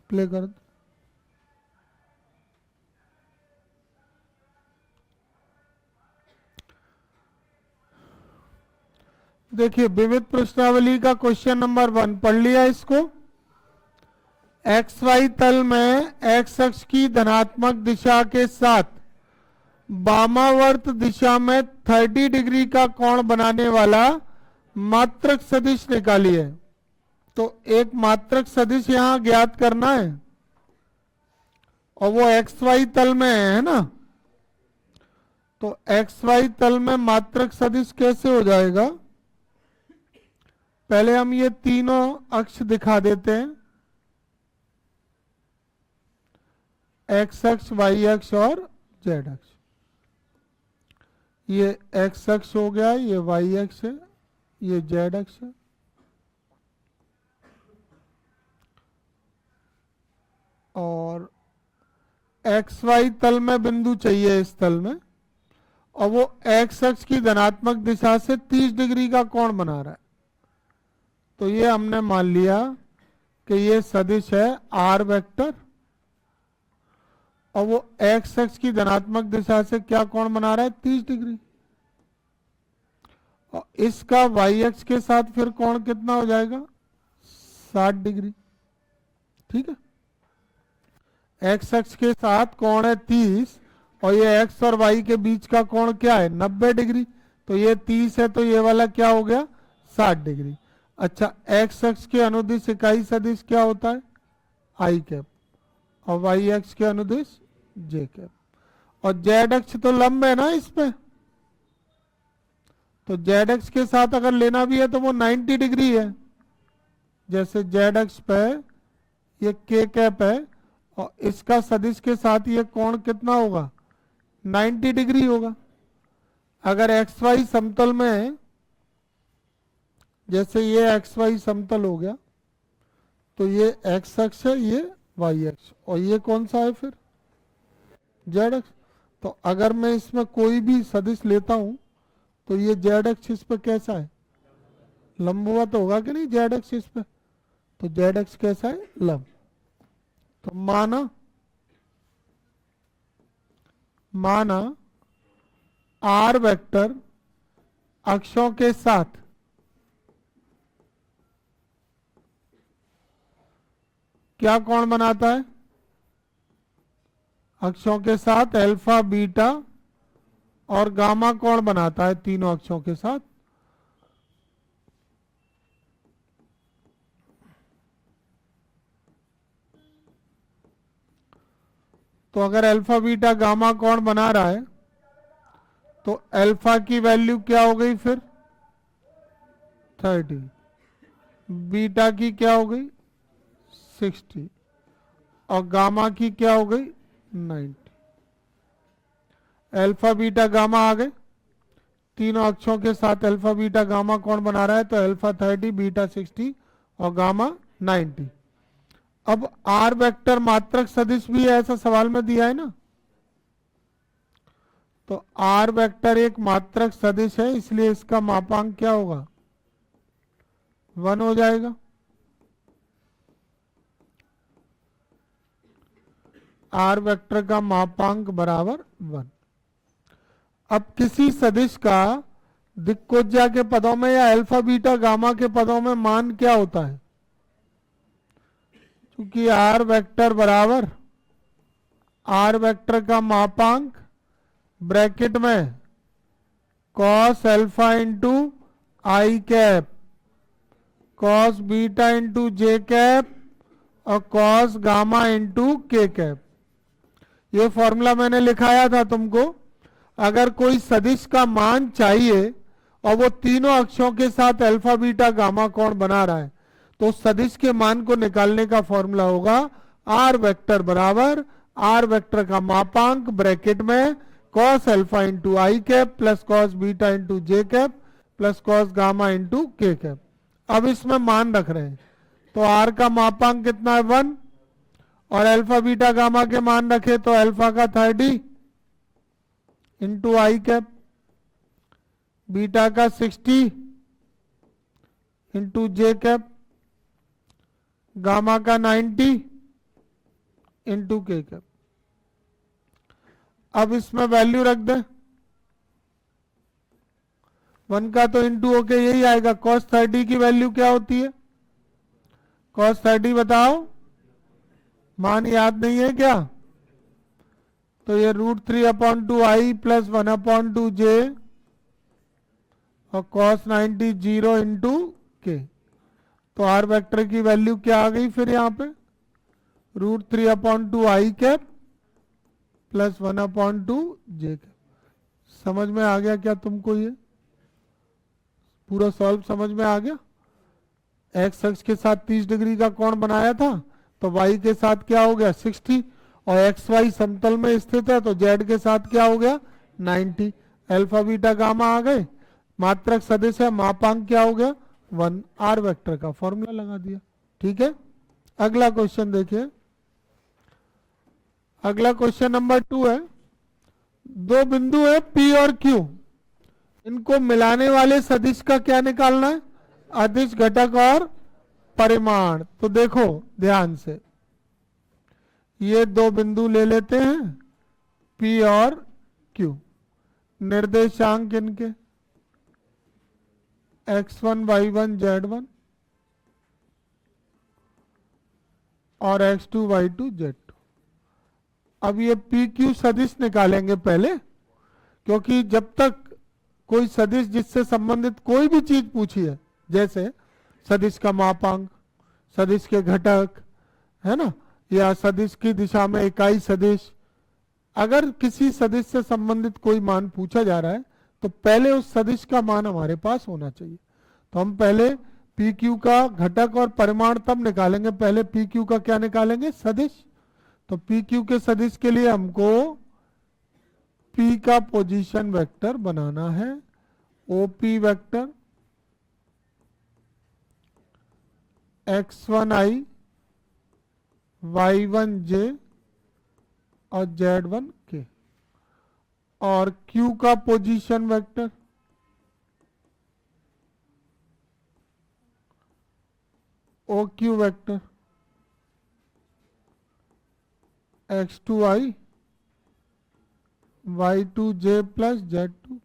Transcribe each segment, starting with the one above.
Play कर दो। देखिए विविध प्रश्नावली का क्वेश्चन नंबर 1 पढ़ लिया इसको। एक्स वाई तल में एक्स अक्ष की धनात्मक दिशा के साथ वामावर्त दिशा में 30 डिग्री का कोण बनाने वाला मात्रक सदिश निकालिए। तो एक मात्रक सदिश यहां ज्ञात करना है और वो एक्स वाई तल में है ना। तो एक्स वाई तल में मात्रक सदिश कैसे हो जाएगा, पहले हम ये तीनों अक्ष दिखा देते हैं, एक्स अक्ष, वाई अक्ष और जेड अक्ष। ये एक्स अक्ष हो गया, ये वाई अक्ष है, ये जेड अक्ष है। और एक्स वाई तल में बिंदु चाहिए इस तल में, और वो एक्स अक्ष की धनात्मक दिशा से 30 डिग्री का कोण बना रहा है। तो ये हमने मान लिया कि ये सदिश है आर वेक्टर, और वो एक्स अक्ष की धनात्मक दिशा से क्या कोण बना रहा है, 30 डिग्री। और इसका वाई अक्ष के साथ फिर कोण कितना हो जाएगा, 60 डिग्री। ठीक है, एक्स अक्ष के साथ कोण है 30 और ये एक्स और वाई के बीच का कोण क्या है, 90 डिग्री। तो ये 30 है तो ये वाला क्या हो गया, 60 डिग्री। अच्छा, एक्स अक्ष के अनुदिश इकाई सदिश क्या होता है, आई कैप, और वाई अक्ष के अनुदिश जे कैप। और जेड अक्ष तो लंब है ना इस पे, तो जेड अक्ष के साथ अगर लेना भी है तो वो 90 डिग्री है। जैसे जेड अक्ष पे ये के कैप है और इसका सदिश के साथ ये कोण कितना होगा, 90 डिग्री होगा। अगर एक्स वाई समतल में है, जैसे ये एक्स वाई समतल हो गया, तो ये एक्स अक्ष है, ये वाई अक्ष, और ये कौन सा है फिर, जेड अक्ष। तो अगर मैं इसमें कोई भी सदिश लेता हूं तो ये जेड अक्ष इस पे कैसा है, लंबवत होगा कि नहीं जेड अक्ष इस पे। तो जेड अक्ष कैसा है, लंब। तो माना आर वेक्टर अक्षों के साथ क्या कोण बनाता है, अक्षों के साथ अल्फा, बीटा और गामा कोण बनाता है, तीनों अक्षों के साथ। तो अगर अल्फा, बीटा, गामा कोण बना रहा है तो अल्फा की वैल्यू क्या हो गई फिर 30, बीटा की क्या हो गई 60 और गामा की क्या हो गई 90। अल्फा, बीटा, गामा आ गए, तीनों अक्षों के साथ अल्फा, बीटा, गामा कोण बना रहा है। तो अल्फा 30, बीटा 60 और गामा 90। अब आर वेक्टर मात्रक सदिश भी है, ऐसा सवाल में दिया है ना। तो आर वेक्टर एक मात्रक सदिश है, इसलिए इसका मापांक क्या होगा, 1 हो जाएगा। आर वेक्टर का मापांक बराबर 1। अब किसी सदिश का दिक्कोज्या के पदों में या अल्फा, बीटा, गामा के पदों में मान क्या होता है, क्योंकि आर वेक्टर बराबर आर वेक्टर का मापांक ब्रैकेट में cos alpha into I cap, cos beta into J cap और cos gamma into K cap. ये फॉर्मूला मैंने लिखाया था तुमको। अगर कोई सदिश का मान चाहिए और वो तीनों अक्षों के साथ अल्फा, बीटा, गामा कोण बना रहा है, तो सदिश के मान को निकालने का फॉर्मूला होगा आर वेक्टर बराबर आर वेक्टर का मापांक ब्रैकेट में cos alpha into I cap plus cos beta into J cap plus cos gamma into K cap. अब इसमें मान रख रहे हैं, तो आर का मापांक कितना है 1 और अल्फा, बीटा, गामा के मान रखे तो अल्फा का 30 इंटू आई कैप, बीटा का 60 इंटू जे कैप, गामा का 90 इंटू के कैप। अब इसमें वैल्यू रख दे, 1 का तो इंटू होके यही आएगा। cos 30 की वैल्यू क्या होती है? cos 30 बताओ, मान याद नहीं है क्या? तो ये √3/2i प्लस 1/2j और cos 90 0 इंटू के। तो आर वेक्टर की वैल्यू क्या आ गई फिर यहाँ पे? √3/2i cap plus 1/2j cap. समझ में आ गया क्या तुमको? ये पूरा सॉल्व समझ में आ गया? एक्स अक्ष के साथ 30 डिग्री का कोण बनाया था, तो वाई के साथ क्या हो गया? 60, और एक्स वाई समतल में स्थित है तो जेड के साथ क्या हो गया? 90। अल्फा बीटा गामा आ गए, मात्रक सदिश है, मापांक क्या हो गया? 1। आर वेक्टर का फॉर्मूला लगा दिया। ठीक है, अगला क्वेश्चन देखिए। अगला क्वेश्चन नंबर 2 है। दो बिंदु है P और Q, इनको मिलाने वाले सदिश का क्या निकालना है? अदिश घटक और परिमाण। तो देखो ध्यान से, ये दो बिंदु ले लेते हैं P और Q, निर्देशांक इनके x1 y1 z1 और x2 y2 z2। अब ये पी क्यू सदिश निकालेंगे पहले, क्योंकि जब तक कोई सदिश जिससे संबंधित कोई भी चीज पूछी है, जैसे सदिश का मापांक, सदिश के घटक, है ना, या सदिश की दिशा में इकाई सदिश, अगर किसी सदिश से संबंधित कोई मान पूछा जा रहा है तो पहले उस सदिश का मान हमारे पास होना चाहिए। तो हम पहले पी क्यू का घटक और परिमाण तब निकालेंगे। पहले पी क्यू का क्या निकालेंगे? सदिश। तो पी क्यू के सदिश के लिए हमको पी का पोजीशन वेक्टर बनाना है, ओपी वेक्टर x1i y1j और z1k, और q का position vector OQ vector x2i y2j plus z2।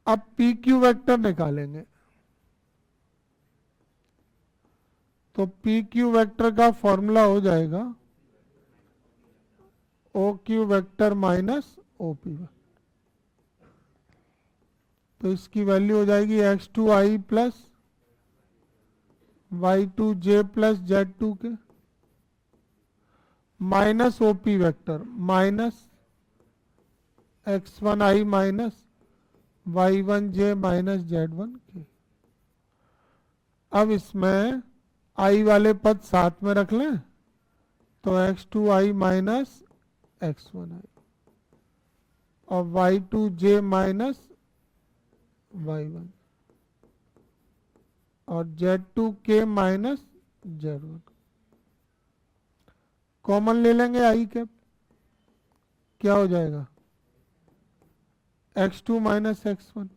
अब PQ वेक्टर निकालेंगे, तो PQ वेक्टर का फॉर्मूला हो जाएगा OQ vector minus OP vector. तो इसकी वैल्यू हो जाएगी x2i plus y2j plus z2 के minus OP vector minus x1i minus y1j minus z1 के। अब इसमें i वाले पद साथ में रख लें, तो x2i माइनस x1i और y2j माइनस y1 और z2k माइनस z1। कॉमन ले लेंगे i कैप, क्या हो जाएगा? x2 minus x1,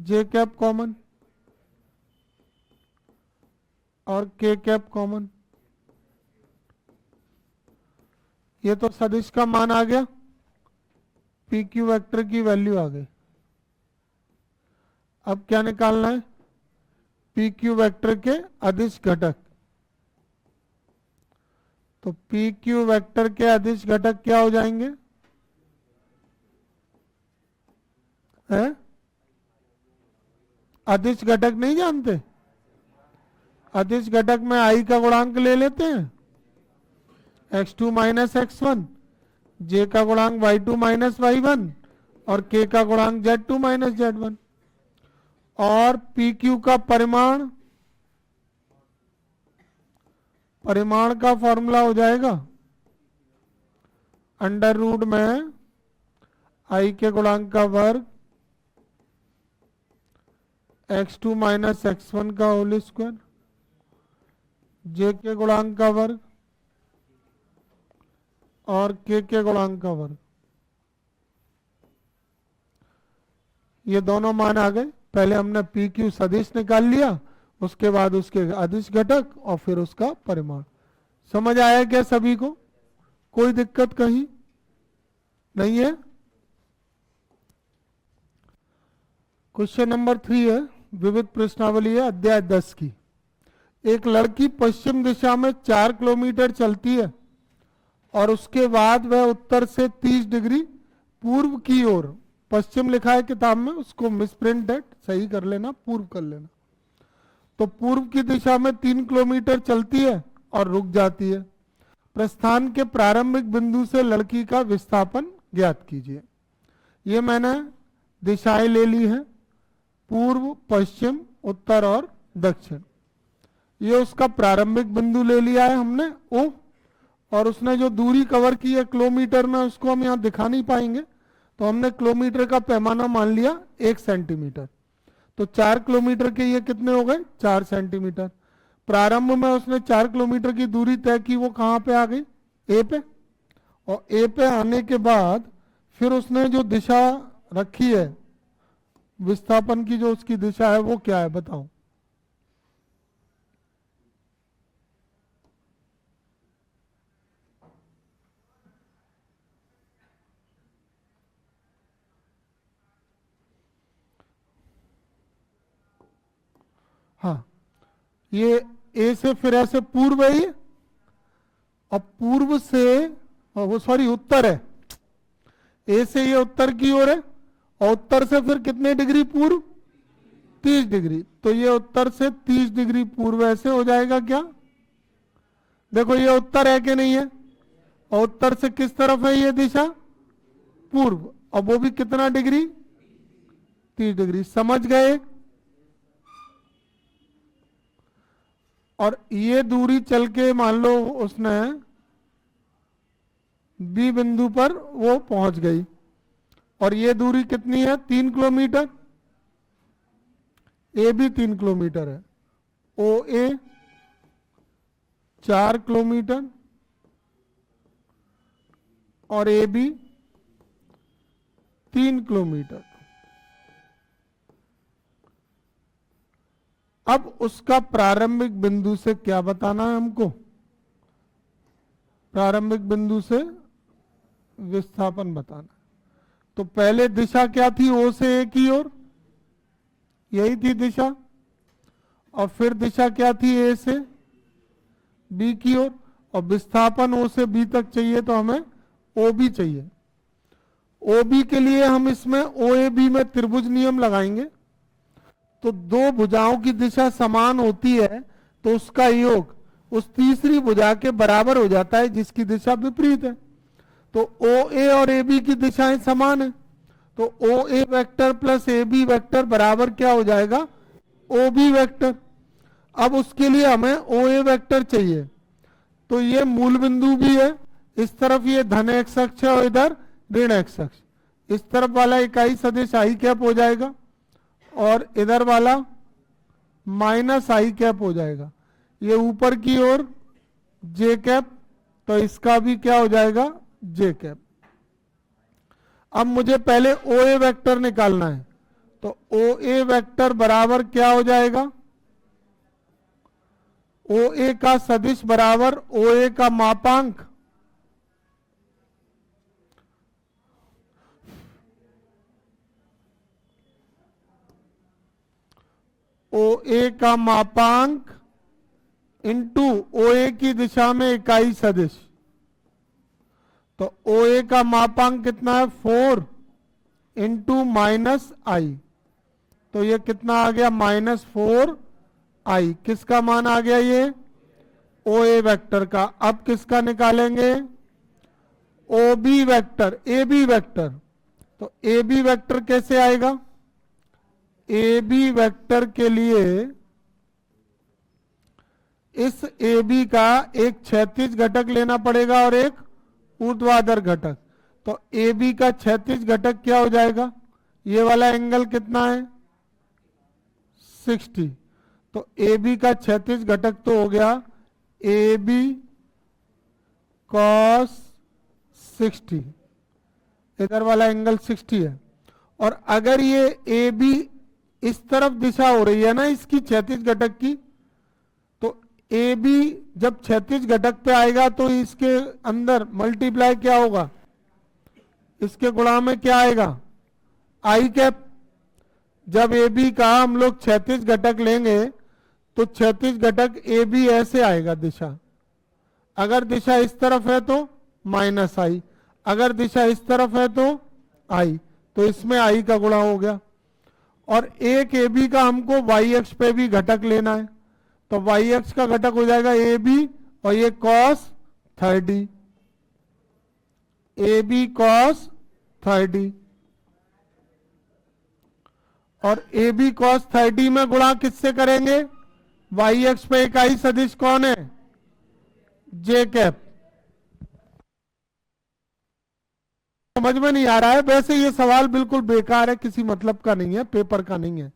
j cap common और k कैप कॉमन। ये तो सदिश का मान आ गया, पी क्यू वेक्टर की वैल्यू आ गई। अब क्या निकालना है? पी क्यू वेक्टर के अदिश घटक। तो पी क्यू वेक्टर के अदिश घटक क्या हो जाएंगे? है? अदिश घटक नहीं जानते? अदिश घटक में i का गुणांक ले लेते हैं, x2 माइनस x1, j का गुणांक y2 माइनस y1 और k का गुणांक z2 माइनस z1। और PQ का परिमाण, परिमाण का फॉर्मूला हो जाएगा अंडर रूट में i के गुणांक का वर्ग x2 माइनस x1 का होल स्क्वायर, j के गुणांक का वर्ग और k के गुणांक का वर्ग। ये दोनों मान आ गए। पहले हमने पी क्यू सदिश निकाल लिया, उसके बाद उसके अदिश घटक और फिर उसका परिमाण। समझ आया क्या सभी को? कोई दिक्कत कहीं नहीं है? क्वेश्चन नंबर 3 है, विविध प्रश्नावली है अध्याय 10 की। एक लड़की पश्चिम दिशा में 4 किलोमीटर चलती है और उसके बाद वह उत्तर से 30 डिग्री पूर्व की ओर, पश्चिम लिखा है किताब में, उसको मिसप्रिंट है, सही कर लेना, पूर्व कर लेना। तो पूर्व की दिशा में 3 किलोमीटर चलती है और रुक जाती है। प्रस्थान के प्रारंभिक बिंदु से लड़की का विस्थापन ज्ञात कीजिए। ये मैंने दिशाएं ले ली हैं, पूर्व, पश्चिम, उत्तर और दक्षिण। ये उसका प्रारंभिक बिंदु ले लिया है हमने ओ, और उसने जो दूरी कवर की है किलोमीटर में, उसको हम यहाँ दिखा नहीं पाएंगे, तो हमने किलोमीटर का पैमाना मान लिया 1 सेंटीमीटर। तो 4 किलोमीटर के ये कितने हो गए? 4 सेंटीमीटर। प्रारंभ में उसने 4 किलोमीटर की दूरी तय की, वो कहाँ पे आ गई? ए पे। और ए पे आने के बाद फिर उसने जो दिशा रखी है विस्थापन की, जो उसकी दिशा है वो क्या है बताओ? हाँ, ये ए से फिर ऐसे पूर्व है ये, और पूर्व से वो सॉरी उत्तर है, ए से ये उत्तर की ओर है, और उत्तर से फिर कितने डिग्री पूर्व? 30 डिग्री। तो ये उत्तर से 30 डिग्री पूर्व ऐसे हो जाएगा क्या? देखो ये उत्तर है कि नहीं है, और उत्तर से किस तरफ है ये दिशा? पूर्व। अब वो भी कितना डिग्री? 30 डिग्री। समझ गए? और ये दूरी चल के मान लो उसने बी बिंदु पर वो पहुंच गई, और ये दूरी कितनी है? 3 किलोमीटर। ए भी 3 किलोमीटर है, ओ ए 4 किलोमीटर और ए बी 3 किलोमीटर। अब उसका प्रारंभिक बिंदु से क्या बताना है हमको? प्रारंभिक बिंदु से विस्थापन बताना। तो पहले दिशा क्या थी? ओ से ए की ओर, यही थी दिशा। और फिर दिशा क्या थी? ए से बी की ओर। और विस्थापन ओ से बी तक चाहिए तो हमें ओ बी चाहिए। ओ बी के लिए हम इसमें ओ ए बी में त्रिभुज नियम लगाएंगे। तो दो भुजाओं की दिशा समान होती है तो उसका योग उस तीसरी भुजा के बराबर हो जाता है जिसकी दिशा विपरीत है। तो ओ ए और ए बी की दिशाएं समान है, तो O A vector plus A B vector बराबर क्या हो जाएगा? O B vector. अब उसके लिए हमें ओ ए वेक्टर चाहिए, तो ये मूल बिंदु भी है, इस तरफ ये धन एक्स अक्ष है और इधर ऋण एक्स अक्ष। इस तरफ वाला इकाई सदिश आई कैप हो जाएगा और इधर वाला माइनस आई कैप हो जाएगा। ये ऊपर की ओर जे कैप, तो इसका भी क्या हो जाएगा? जे कैप। अब मुझे पहले ओ ए वेक्टर निकालना है, तो ओ ए वेक्टर बराबर क्या हो जाएगा? ओ ए का सदिश बराबर ओ ए का मापांक ओ ए का मापांक इंटू ओ ए की दिशा में इकाई सदिश। तो ओ ए का मापांक कितना है? 4 इंटू माइनस आई। तो ये कितना आ गया? -4 आई। किसका मान आ गया? ये ओ ए वेक्टर का। अब किसका निकालेंगे? O B vector, A B vector. तो ए बी वेक्टर कैसे आएगा? ए बी वेक्टर के लिए इस ए बी का एक क्षैतिज घटक लेना पड़ेगा और एक ऊर्ध्वाधर घटक। तो ए बी का क्षैतिज घटक क्या हो जाएगा? ये वाला एंगल कितना है? 60। तो ए बी का क्षैतिज घटक तो हो गया ए बी कॉस 60, इधर वाला एंगल 60 है। और अगर ये ए बी इस तरफ दिशा हो रही है ना इसकी क्षैतिज घटक की, तो ए बी जब क्षैतिज घटक पे आएगा तो इसके अंदर मल्टीप्लाई क्या होगा, इसके गुणा में क्या आएगा, आई कैप। जब ए बी का हम लोग क्षैतिज घटक लेंगे तो क्षैतिज घटक ए बी ऐसे आएगा दिशा, अगर दिशा इस तरफ है तो माइनस आई, अगर दिशा इस तरफ है तो आई, तो इसमें आई का गुणा हो गया। और एक ए बी का हमको वाई एक्स पे भी घटक लेना है, तो वाई एक्स का घटक हो जाएगा ए बी और ये कॉस 30, ए बी कॉस 30, और ए बी कॉस 30 में गुणा किससे करेंगे, वाई एक्स पे इकाई सदिश कौन है, जे कैप। समझ में नहीं आ रहा है, वैसे ये सवाल बिल्कुल बेकार है, किसी मतलब का नहीं है, पेपर का नहीं है,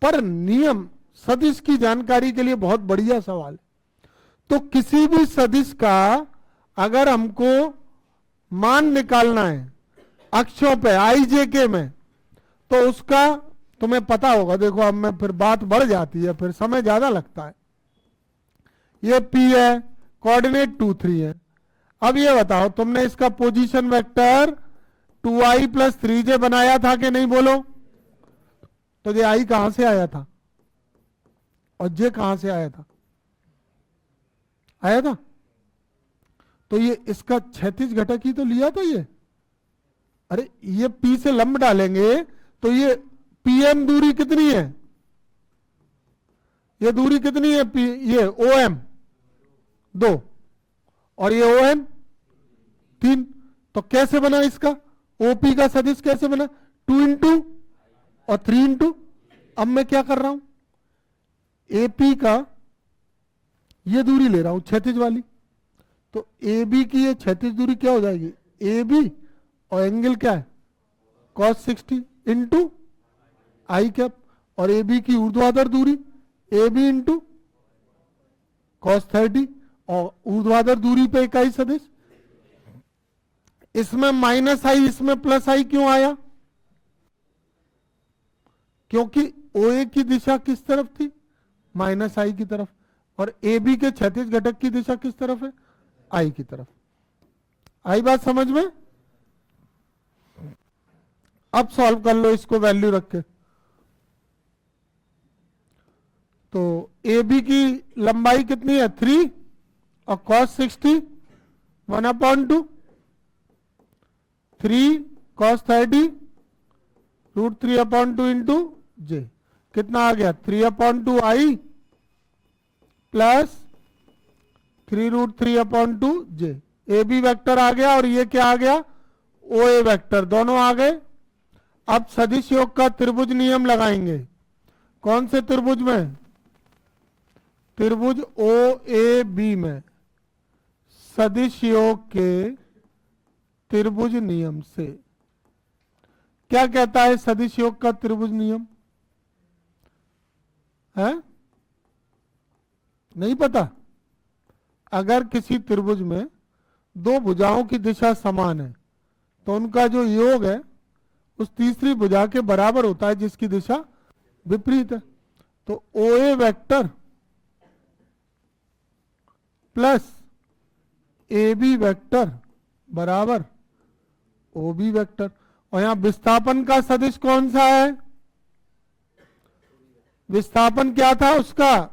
पर नियम सदिश की जानकारी के लिए बहुत बढ़िया सवाल है। तो किसी भी सदिश का अगर हमको मान निकालना है अक्षों पे आई जे के में, तो उसका तुम्हें पता होगा, देखो अब मैं फिर बात बढ़ जाती है, फिर समय ज्यादा लगता है। ये P है, कोऑर्डिनेट 2 3 है। अब ये बताओ तुमने इसका पोजीशन वेक्टर 2i + 3j बनाया था कि नहीं, बोलो। तो ये i कहां से आया था और j कहां से आया था, आया था, तो ये इसका क्षैतिज घटक ही तो लिया था ये। अरे ये P से लंब डालेंगे तो ये PM दूरी कितनी है, ये दूरी कितनी है P, ये OM 2 और ये ON 3, तो कैसे बना इसका OP का सदिश, कैसे बना, 2 इंटू और 3 इंटू। अब मैं क्या कर रहा हूं, AP का ये दूरी ले रहा हूं क्षैतिज वाली, तो AB की ये क्षैतिज दूरी क्या हो जाएगी, AB और एंगल क्या है cos 60 इंटू आई कैप, और AB की ऊर्ध्वाधर दूरी AB इंटू cos 30 और ऊर्ध्वाधर दूरी पे इकाई सदिश। इसमें माइनस आई इसमें प्लस आई क्यों आया, क्योंकि OA की दिशा किस तरफ थी, माइनस आई की तरफ, और AB के क्षैतिज घटक की दिशा किस तरफ है, आई की तरफ। आई बात समझ में। अब सॉल्व कर लो इसको वैल्यू रख के। तो AB की लंबाई कितनी है 3 और cos 60 1/2, 3 cos 30 √3/2 इंटू j, कितना आ गया 3/2 i plus 3√3/2 j। AB vector आ गया और ये क्या आ गया OA वेक्टर, दोनों आ गए। अब सदिश योग का त्रिभुज नियम लगाएंगे, कौन से त्रिभुज में, त्रिभुज OAB में सदिश योग के त्रिभुज नियम से। क्या कहता है सदिश योग का त्रिभुज नियम, है नहीं पता। अगर किसी त्रिभुज में दो भुजाओं की दिशा समान है तो उनका जो योग है उस तीसरी भुजा के बराबर होता है जिसकी दिशा विपरीत है। तो OA vector plus AB vector बराबर OB वेक्टर, और यहां विस्थापन का सदिश कौन सा है, विस्थापन क्या था उसका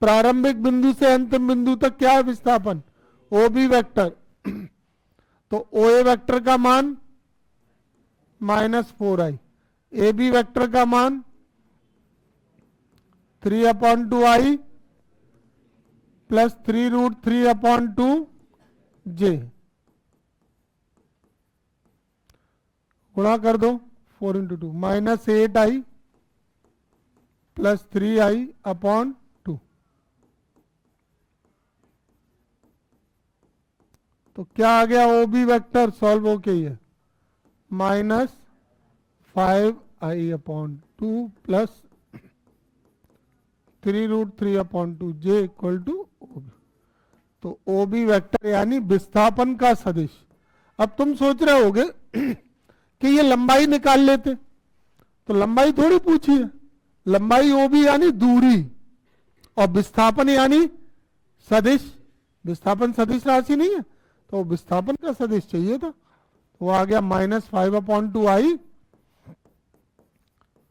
प्रारंभिक बिंदु से अंतिम बिंदु तक क्या है विस्थापन, OB वेक्टर। तो OA वेक्टर का मान -4i, AB वेक्टर का मान 3/2i प्लस 3√3/2 j, गुणा कर दो 4 × 2 -8i प्लस 3i/2। तो क्या आ गया OB वेक्टर, सॉल्व होके ही है -5i/2 plus 3√3/2 j equal to OB। तो OB वेक्टर यानी विस्थापन का सदिश। अब तुम सोच रहे होगे कि ये लंबाई निकाल लेते, तो लंबाई थोड़ी पूछी है, लंबाई OB यानी दूरी, और विस्थापन यानी सदिश। विस्थापन सदिश राशि नहीं है, तो विस्थापन का सदिश चाहिए था, तो आ गया -5/2I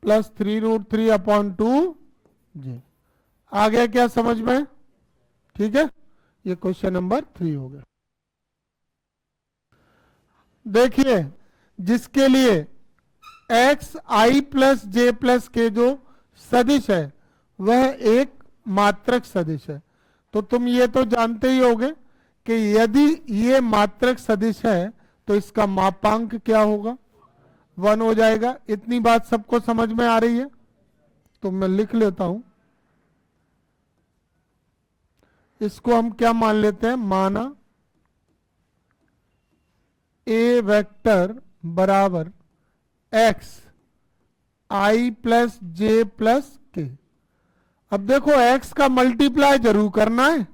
प्लस 3√3/2 जी। आ गया क्या समझ में? ठीक है, ये क्वेश्चन नंबर 3 हो गया। देखिए, जिसके लिए xi प्लस j प्लस के जो सदिश है वह एक मात्रक सदिश है, तो तुम ये तो जानते ही होगे कि यदि ये मात्रक सदिश है तो इसका मापांक क्या होगा? 1 हो जाएगा। इतनी बात सबको समझ में आ रही है? तो मैं लिख लेता हूं, इसको हम क्या मान लेते हैं? माना ए वेक्टर बराबर x i plus J plus K. अब देखो, x का मल्टीप्लाई जरूर करना है,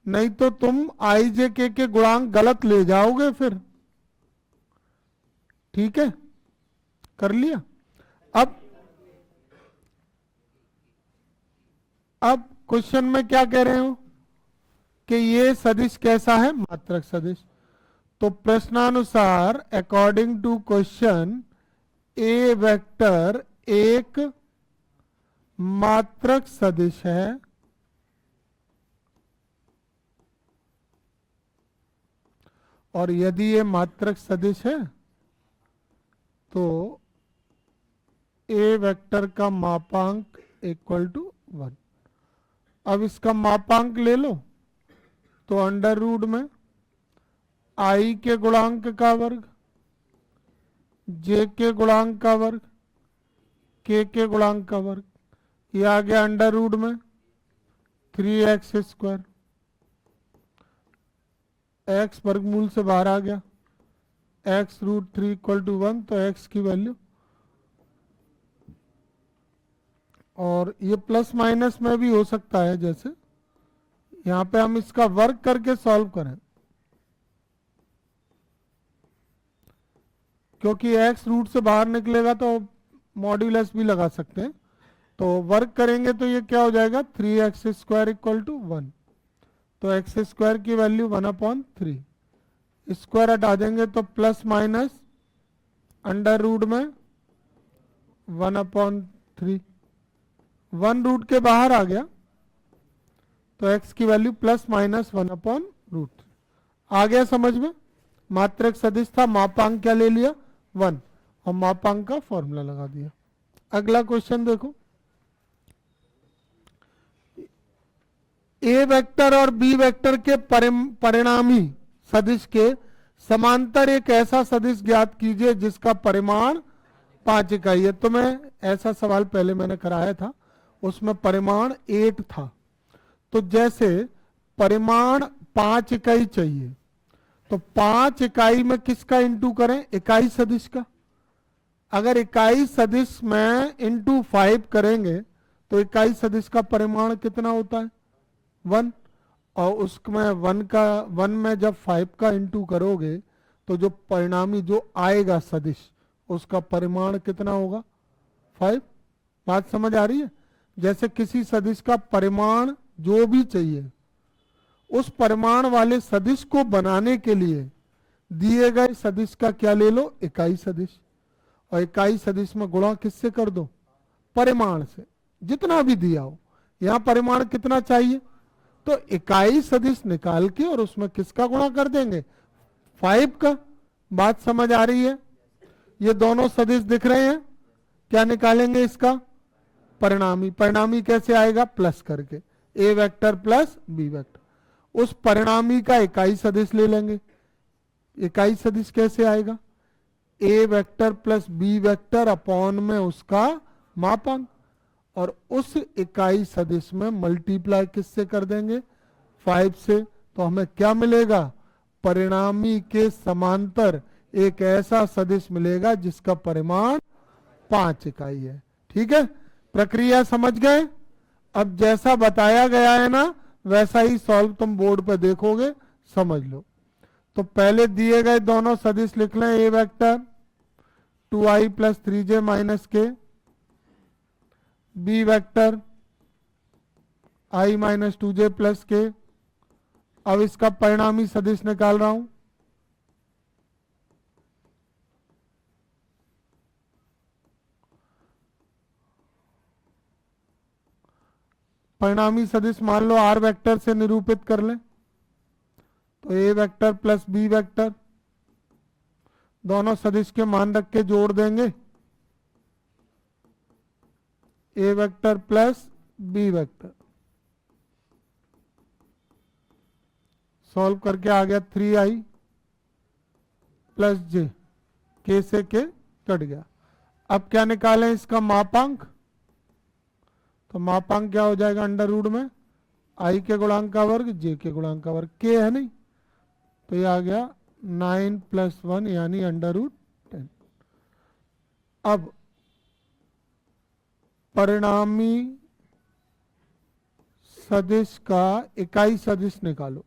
नहीं तो तुम आई जे के गुणांक गलत ले जाओगे फिर। ठीक है, कर लिया। अब क्वेश्चन में क्या कह रहे हो कि ये सदिश कैसा है? मात्रक सदिश। तो प्रश्नानुसार according to question A vector एक मात्रक सदिश है और यदि ये मात्रक सदिश है तो ए वेक्टर का मापांक इक्वल टू 1। अब इसका मापांक ले लो, तो अंडर रूट में आई के गुणांक का वर्ग, जे के गुणांक का वर्ग, के गुणांक का वर्ग, ये आ गया अंडर रूट में 3x²। x वर्गमूल से बाहर आ गया, x√3 इक्वल टू 1, तो x की वैल्यू, और ये प्लस माइनस में भी हो सकता है, जैसे यहां पे हम इसका वर्ग करके सॉल्व करें, क्योंकि x रूट से बाहर निकलेगा तो मॉड्यूलस भी लगा सकते हैं। तो वर्ग करेंगे तो ये क्या हो जाएगा? 3x² equal to 1। तो x² की वैल्यू 1/3, स्क्वायर हटा देंगे तो प्लस माइनस अंडर रूट में 1/3, 1 रूट के बाहर आ गया, तो x की वैल्यू प्लस माइनस 1/√। आ गया समझ में? मात्रक सदिश था, मापांक क्या ले लिया? 1, और मापांक का फॉर्मूला लगा दिया। अगला क्वेश्चन देखो, ए वेक्टर और बी वेक्टर के परिणामी सदिश के समांतर एक ऐसा सदिश ज्ञात कीजिए जिसका परिमाण 5 इकाई है। तो मैं ऐसा सवाल पहले मैंने कराया था, उसमें परिमाण 8 था। तो जैसे परिमाण 5 इकाई चाहिए, तो 5 इकाई में किसका इंटू करें? इकाई सदिश का। अगर इकाई सदिश में इंटू 5 करेंगे तो इकाई सदिश का परिमाण कितना होता है? 1। और उसमें 1 में जब 5 का इंटू करोगे तो जो परिणामी जो आएगा सदिश, उसका परिमाण कितना होगा? 5। बात समझ आ रही है? जैसे किसी सदिश का परिमाण जो भी चाहिए, उस परिमाण वाले सदिश को बनाने के लिए दिए गए सदिश का क्या ले लो? इकाई सदिश। और इकाई सदिश में गुणा किससे कर दो? परिमाण से, जितना भी दिया हो। यहां परिमाण कितना चाहिए? तो इकाई सदिश निकाल के और उसमें किसका गुणा कर देंगे? 5 का। बात समझ आ रही है? ये दोनों सदिश दिख रहे हैं, क्या निकालेंगे इसका? परिणामी। परिणामी कैसे आएगा? प्लस करके, ए वेक्टर प्लस बी वेक्टर। उस परिणामी का इकाई सदिश ले लेंगे। इकाई सदिश कैसे आएगा? A vector plus B vector upon में उसका मापांक, और उस इकाई सदिश में मल्टीप्लाई किससे कर देंगे? 5 से। तो हमें क्या मिलेगा? परिणामी के समांतर एक ऐसा सदिश मिलेगा जिसका परिमाण 5 इकाई है। ठीक है, प्रक्रिया समझ गए? अब जैसा बताया गया है ना, वैसा ही सॉल्व तुम बोर्ड पे देखोगे, समझ लो। तो पहले दिए गए दोनों सदिश लिख लें। A vector 2i plus 3j minus K B vector i minus 2j plus K. अब इसका परिणामी सदिश निकाल रहा हूं। परिणामी सदिश मान लो आर वेक्टर से निरूपित कर लें, तो A vector plus B vector दोनों सदिश के मान रख के जोड़ देंगे, A vector plus B vector. Solve करके आ गया 3i प्लस जे, के से के कट गया। अब क्या निकालें इसका मापांक, तो मापांक क्या हो जाएगा अंडर रूट में i के गुणांक का वर्ग j के गुणांक का वर्ग, k है नहीं, तो ये आ गया 9 प्लस 1 यानी अंडर रूट 10। अब परिणामी सदिश का इकाई सदिश निकालो।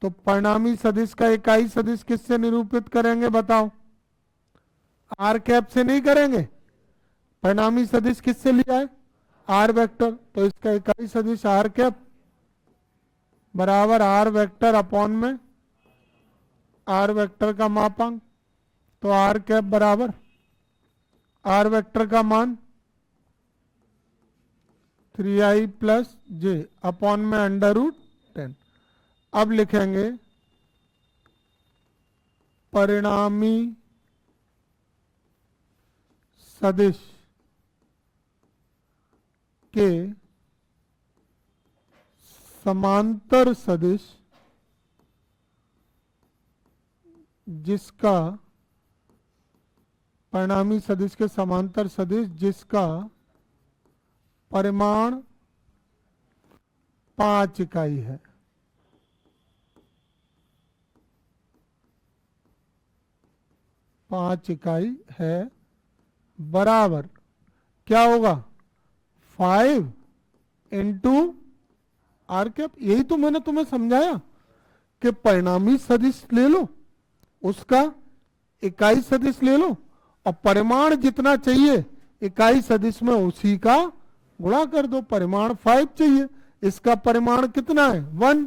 तो परिणामी सदिश का इकाई सदिश किससे निरूपित करेंगे बताओ? आर कैप से नहीं करेंगे। परिणामी सदिश किससे लिया है? आर वेक्टर, तो इसका इकाई सदिश आर कैप बराबर आर वेक्टर अपॉन में आर वेक्टर का मापांक, तो आर कैप बराबर आर वेक्टर का मान 3i प्लस जे अपॉन में अंडर रूट 10। अब लिखेंगे परिणामी सदिश के समांतर सदिश जिसका परिणामी सदिश के समांतर सदिश जिसका परिमाण 5 इकाई है। पांच इकाई है बराबर क्या होगा? 5 इंटू आर कैप। यही तो मैंने तुम्हें समझाया कि परिणामी सदिश ले लो, उसका इकाई सदिश ले लो और परिमाण जितना चाहिए इकाई सदिश में उसी का गुणा कर दो। परिमाण 5 चाहिए, इसका परिमाण कितना है? 1।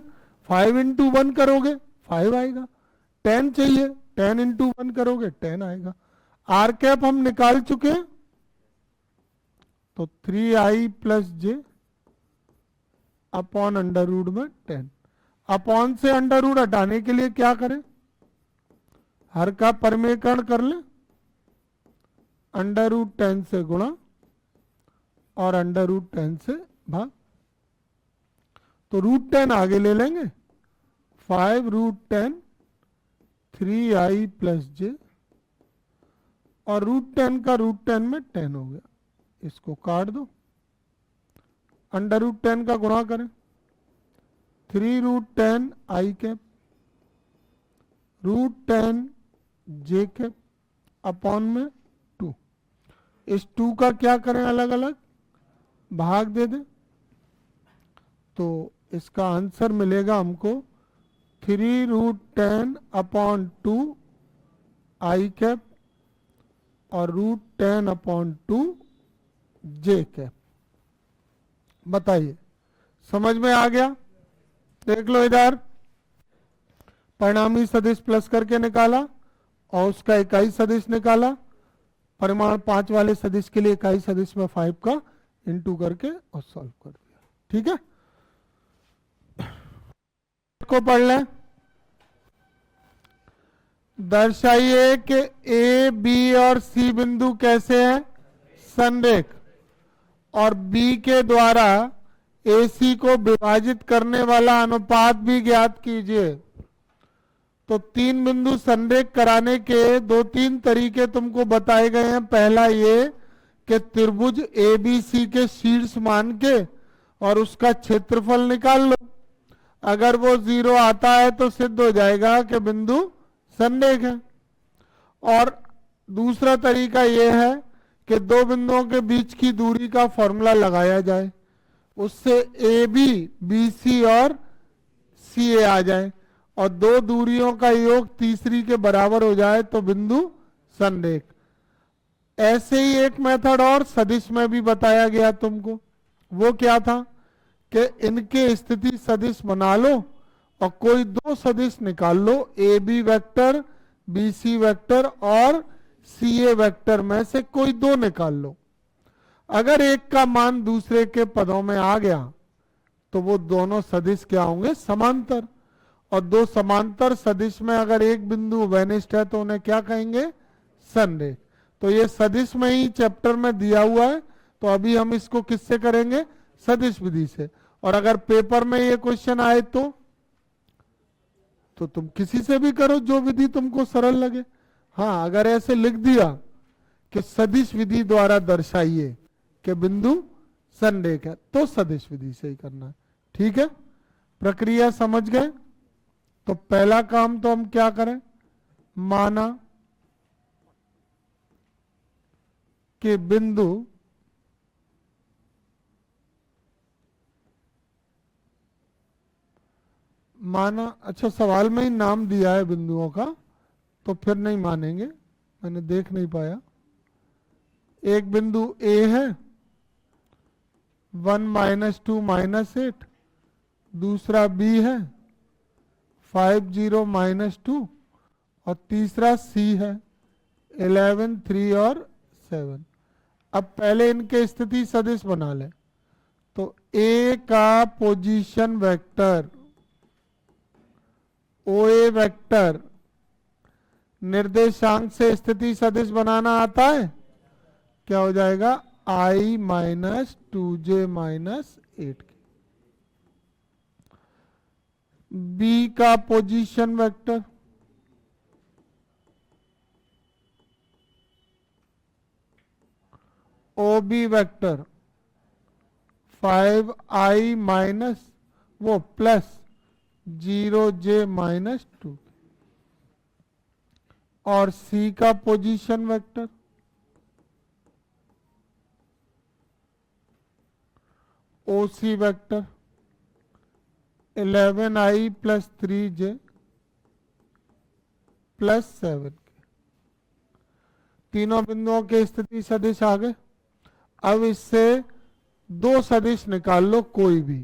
5 इंटू 1 करोगे 5 आएगा। 10 चाहिए, 10 इंटू 1 करोगे 10 आएगा। आर कैप हम निकाल चुके हैं, तो 3i plus j upon under root में 10। अपॉन से अंडर रूट हटाने के लिए क्या करें? हर का परिमेयकरण कर लें, अंडर रूट 10 से गुणा और अंडर रूट 10 से भाग। तो रूट 10 आगे ले लेंगे, 5 रूट 10 3i प्लस जे और रूट 10 का रूट 10 में 10 हो गया। इसको काट दो, अंडर रूट 10 का गुणा करें, 3 रूट 10 आई कैप रूट 10 जे कैप अपॉन में 2। इस 2 का क्या करें? अलग अलग भाग दे दें, तो इसका आंसर मिलेगा हमको 3 रूट 10 अपॉन 2 आई कैप और रूट 10 अपॉन 2 जे कैप। बताइए समझ में आ गया? देख लो इधर, परिणामी सदिश प्लस करके निकाला और उसका इकाई सदिश निकाला। परिमाण 5 वाले सदिश के लिए इकाई सदिश में 5 का इंटू करके और सॉल्व कर दिया। ठीक है, को पढ़ लें। दर्शाइए कि ए बी और सी बिंदु कैसे हैं? संरेख। और बी के द्वारा ए सी को विभाजित करने वाला अनुपात भी ज्ञात कीजिए। तो 3 बिंदु संरेख कराने के 2-3 तरीके तुमको बताए गए हैं। पहला ये कि त्रिभुज ए बी सी के शीर्ष मान के और उसका क्षेत्रफल निकाल लो। अगर वो 0 आता है तो सिद्ध हो जाएगा कि बिंदु संरेख है। और दूसरा तरीका यह है कि 2 बिंदुओं के बीच की दूरी का फॉर्मूला लगाया जाए, उससे ए बी बी सी और सी ए आ जाए और 2 दूरियों का योग तीसरी के बराबर हो जाए तो बिंदु संरेख। ऐसे ही एक मेथड और सदिश में भी बताया गया तुमको, वो क्या था कि इनके स्थिति सदिश बना लो और कोई दो सदिश निकाल लो, A B vector, B C vector और सी ए वेक्टर में से कोई दो निकाल लो। अगर एक का मान दूसरे के पदों में आ गया तो वो दोनों सदिश क्या होंगे, समांतर। और दो समांतर सदिश में अगर एक बिंदु वेनिस्ट है तो उन्हें क्या कहेंगे, संरेख। तो ये सदिश में ही चैप्टर में दिया हुआ है, तो अभी हम इसको किससे करेंगे, सदिश विधि से। और अगर पेपर में ये क्वेश्चन आए तो तुम किसी से भी करो, जो विधि तुमको सरल लगे। हाँ, अगर ऐसे लिख दिया कि सदिश विधि द्वारा दर्शाइए कि बिंदु संरेख है, तो सदिश विधि से ही करना है। ठीक है, प्रक्रिया समझ गए। तो पहला काम तो हम क्या करें, माना कि बिंदु माना, अच्छा सवाल में ही नाम दिया है बिंदुओं का, तो फिर नहीं मानेंगे, मैंने देख नहीं पाया। एक बिंदु ए है 1 - 2 - 8, दूसरा बी है 5 0 - 2 और तीसरा सी है 11 3 और 7। अब पहले इनके स्थिति सदिश बना लें। तो ए का position vector O A vector निर्देशांक से स्थिति सदिश बनाना आता है, क्या हो जाएगा, I - 2j - 8। बी का position vector O B vector 5i - वो प्लस 0j - 2। और सी का position vector O C vector 11i + 3j + 7। तीनों बिंदुओं के स्थिति सदिश आ गए। अब इससे दो सदिश निकाल लो कोई भी,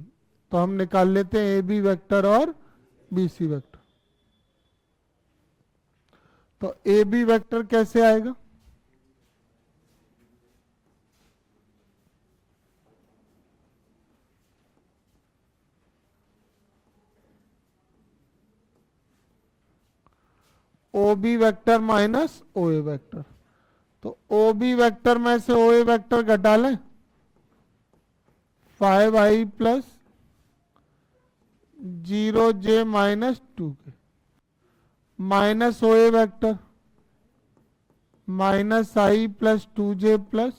तो हम निकाल लेते हैं ए बी वेक्टर और बी सी वेक्टर। तो ए बी वेक्टर कैसे आएगा, ओ B vector minus O A vector. तो ओ बी वेक्टर में से ओ ए वेक्टर घटा लें, 5i + 0j - 2 के minus O A vector -i + 2j +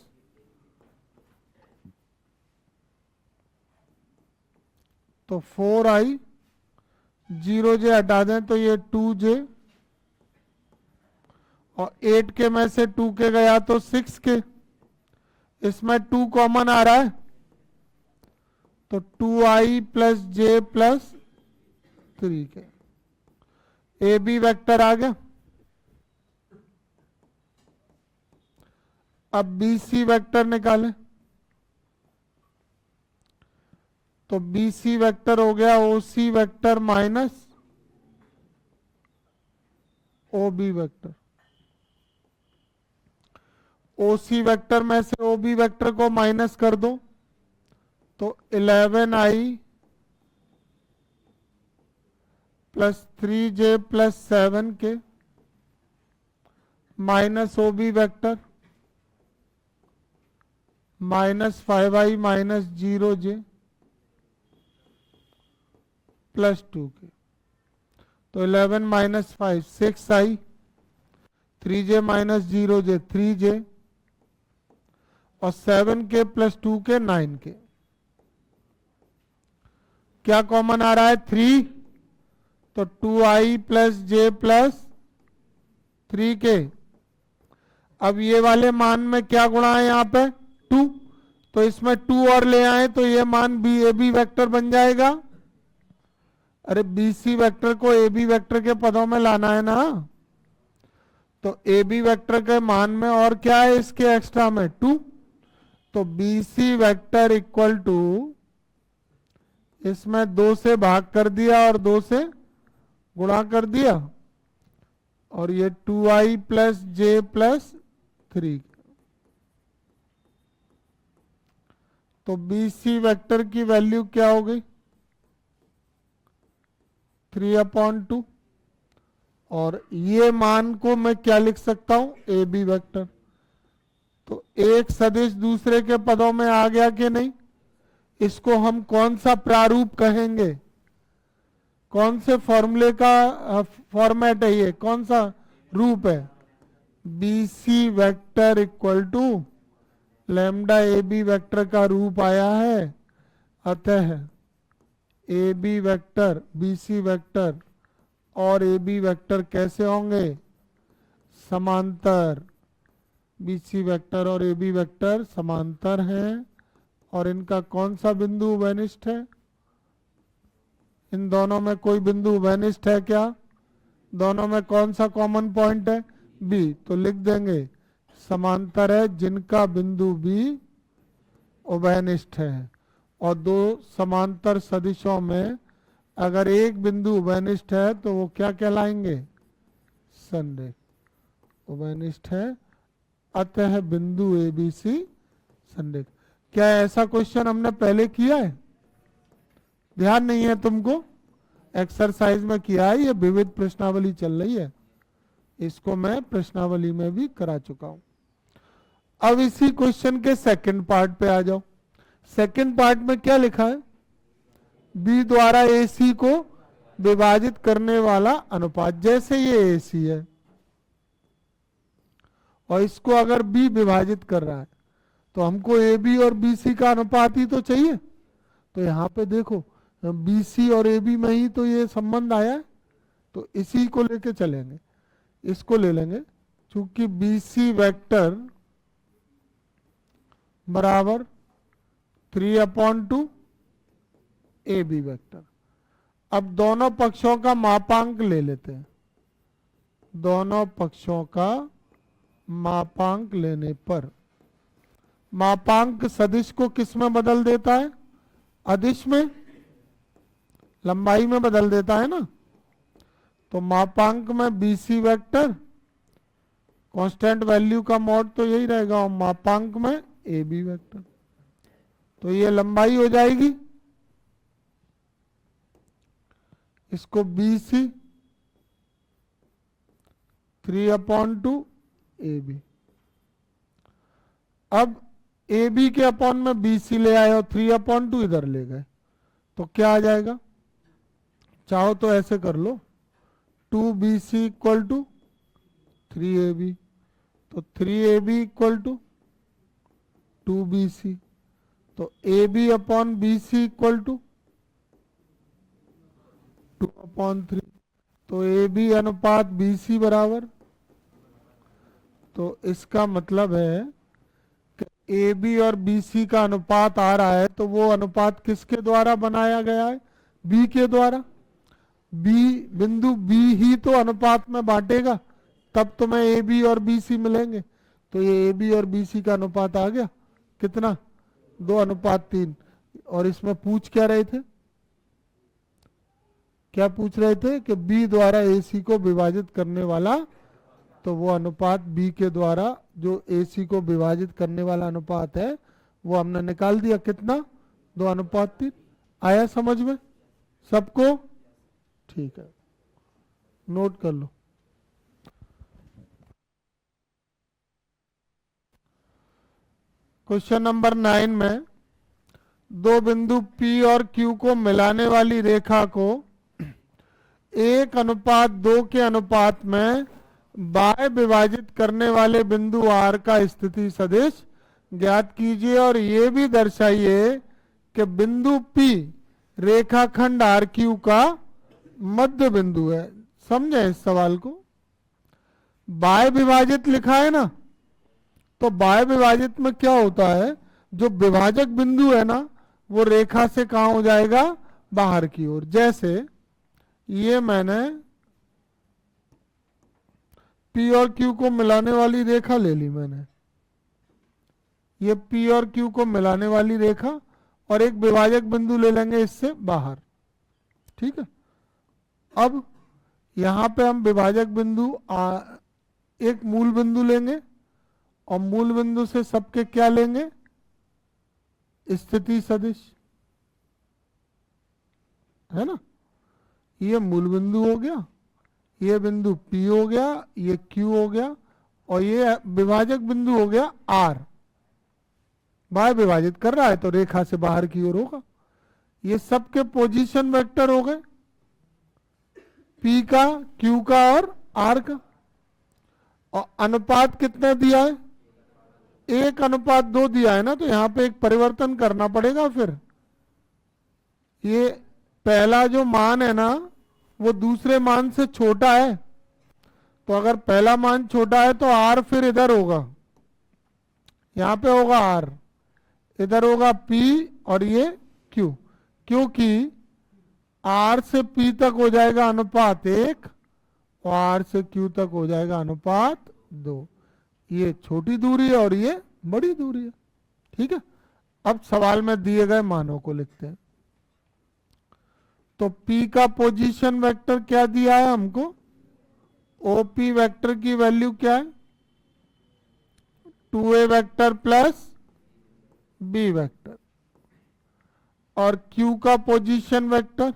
तो 4i, 0j हटा दें तो ये 2j और 8 के में से 2 के गया तो 6 के, इसमें 2 कॉमन आ रहा है तो 2i + j + 3 के। ए बी वेक्टर आ गया। अब बी सी वेक्टर निकालें, तो बी सी वेक्टर हो गया O C vector minus O B vector. O C vector में से ओ बी वेक्टर को माइनस कर दो तो 11i + 3j + 7 के minus O B vector -5i - 0j + 2 के। तो 11 - 5 6i, 3j - 0j 3j और 7 के + 2 के 9 के। क्या कॉमन आ रहा है, 3, तो 2i + j + 3 के। अब ये वाले मान में क्या गुणा है यहाँ पे, 2, तो इसमें 2 और ले आए तो ये मान बी ए बी वेक्टर बन जाएगा। अरे बी सी वेक्टर को ए बी वेक्टर के पदों में लाना है ना, तो ए बी वेक्टर के मान में और क्या है इसके एक्स्ट्रा में 2, तो B C vector equal to, इसमें 2 से भाग कर दिया और 2 से गुणा कर दिया, और ये 2i प्लस जे प्लस 3, तो बी सी वेक्टर की वैल्यू क्या हो गई 3/2, और ये मान को मैं क्या लिख सकता हूं ए बी वेक्टर। तो एक सदिश दूसरे के पदों में आ गया कि नहीं, इसको हम कौन सा प्रारूप कहेंगे, कौन से फॉर्मूले का फॉर्मेट है, ये कौन सा रूप है, B C vector equal to lambda A B vector का रूप आया है। अतः A B vector B C vector और ए बी वेक्टर कैसे होंगे, समांतर। बी सी वेक्टर और ए बी वेक्टर समांतर हैं, और इनका कौन सा बिंदु उभयनिष्ठ है, इन दोनों में कोई बिंदु उभयनिष्ठ है क्या, दोनों में कौन सा कॉमन पॉइंट है बी, तो लिख देंगे समांतर है जिनका बिंदु बी उभयनिष्ठ है। और दो समांतर सदिशों में अगर एक बिंदु उभयनिष्ठ है तो वो क्या कहलाएंगे, संरेख। उभयनिष्ठ है अतः बिंदु ए बी सी संरेख। क्या ऐसा क्वेश्चन हमने पहले किया है, ध्यान नहीं है तुमको, एक्सरसाइज में किया है, ये विविध प्रश्नावली चल रही है, इसको मैं प्रश्नावली में भी करा चुका हूं। अब इसी क्वेश्चन के सेकंड पार्ट पे आ जाओ। सेकंड पार्ट में क्या लिखा है, बी द्वारा ए सी को विभाजित करने वाला अनुपात, जैसे ये ए सी है और इसको अगर बी विभाजित कर रहा है तो हमको ए बी और बी सी का अनुपात ही तो चाहिए। तो यहाँ पे देखो बी सी और ए बी में ही तो ये संबंध आया है, तो इसी को लेके चलेंगे, इसको ले लेंगे, क्योंकि बी सी वेक्टर बराबर 3/2 ए बी वेक्टर। अब दोनों पक्षों का मापांक ले लेते हैं, दोनों पक्षों का मापांक लेने पर मापांक सदिश को किस में बदल देता है, अदिश में, लंबाई में बदल देता है ना। तो मापांक में B C vector constant value का मॉड तो यही रहेगा, और मापांक में ए बी वेक्टर, तो ये लंबाई हो जाएगी, इसको बी सी 3/2 ए बी। अब ए बी के अपॉन में बी सी ले आए और 3/2 इधर ले गए, तो क्या आ जाएगा, चाहो तो ऐसे कर लो, 2BC इक्वल टू 3AB, तो 3AB इक्वल टू 2BC, तो AB upon BC equal to 2/3, तो AB अनुपात BC बराबर। तो इसका मतलब है कि AB और BC का अनुपात आ रहा है, तो वो अनुपात किसके द्वारा बनाया गया है, B के द्वारा। बी बिंदु बी ही तो अनुपात में बांटेगा, तब तुम्हें ए बी और बी सी मिलेंगे। तो ये ए बी और बी सी का अनुपात आ गया कितना, 2/3। और इसमें पूछ क्या रहे थे, क्या पूछ रहे थे कि बी द्वारा ए सी को विभाजित करने वाला, तो वो अनुपात बी के द्वारा जो ए सी को विभाजित करने वाला अनुपात है वो हमने निकाल दिया, कितना, 2/3। आया समझ में सबको, ठीक है, नोट कर लो। क्वेश्चन नंबर 9 में दो बिंदु P और Q को मिलाने वाली रेखा को 1/2 के अनुपात में बाय विभाजित करने वाले बिंदु R का स्थिति सदिश ज्ञात कीजिए, और ये भी दर्शाइए कि बिंदु P रेखाखंड RQ का मध्य बिंदु है। समझे इस सवाल को, बाय विभाजित लिखा है ना, तो बाय विभाजित में क्या होता है, जो विभाजक बिंदु है ना वो रेखा से कहां हो जाएगा, बाहर की ओर। जैसे ये मैंने P और Q को मिलाने वाली रेखा ले ली मैंने, ये P और Q को मिलाने वाली रेखा, और एक विभाजक बिंदु ले लेंगे इससे बाहर। ठीक है, अब यहां पे हम विभाजक बिंदु एक मूल बिंदु लेंगे, और मूल बिंदु से सबके क्या लेंगे, स्थिति सदिश, है ना। ये मूल बिंदु हो गया, ये बिंदु P हो गया, ये Q हो गया, और ये विभाजक बिंदु हो गया R। बाय विभाजित कर रहा है तो रेखा से बाहर की ओर होगा। ये सबके पोजीशन वेक्टर हो गए, P का, Q का और R का। और अनुपात कितना दिया है, 1:2 दिया है ना, तो यहां पे एक परिवर्तन करना पड़ेगा। फिर ये पहला जो मान है ना वो दूसरे मान से छोटा है, तो अगर पहला मान छोटा है तो R फिर इधर होगा, यहां पे होगा R, इधर होगा P और ये Q, क्योंकि R से P तक हो जाएगा अनुपात 1 और R से Q तक हो जाएगा अनुपात 2। ये छोटी दूरी है और ये बड़ी दूरी है। ठीक है, अब सवाल में दिए गए मानों को लिखते हैं। तो P का पोजीशन वेक्टर क्या दिया है हमको, OP वेक्टर की वैल्यू क्या है, 2A vector plus B vector, और Q का पोजीशन वेक्टर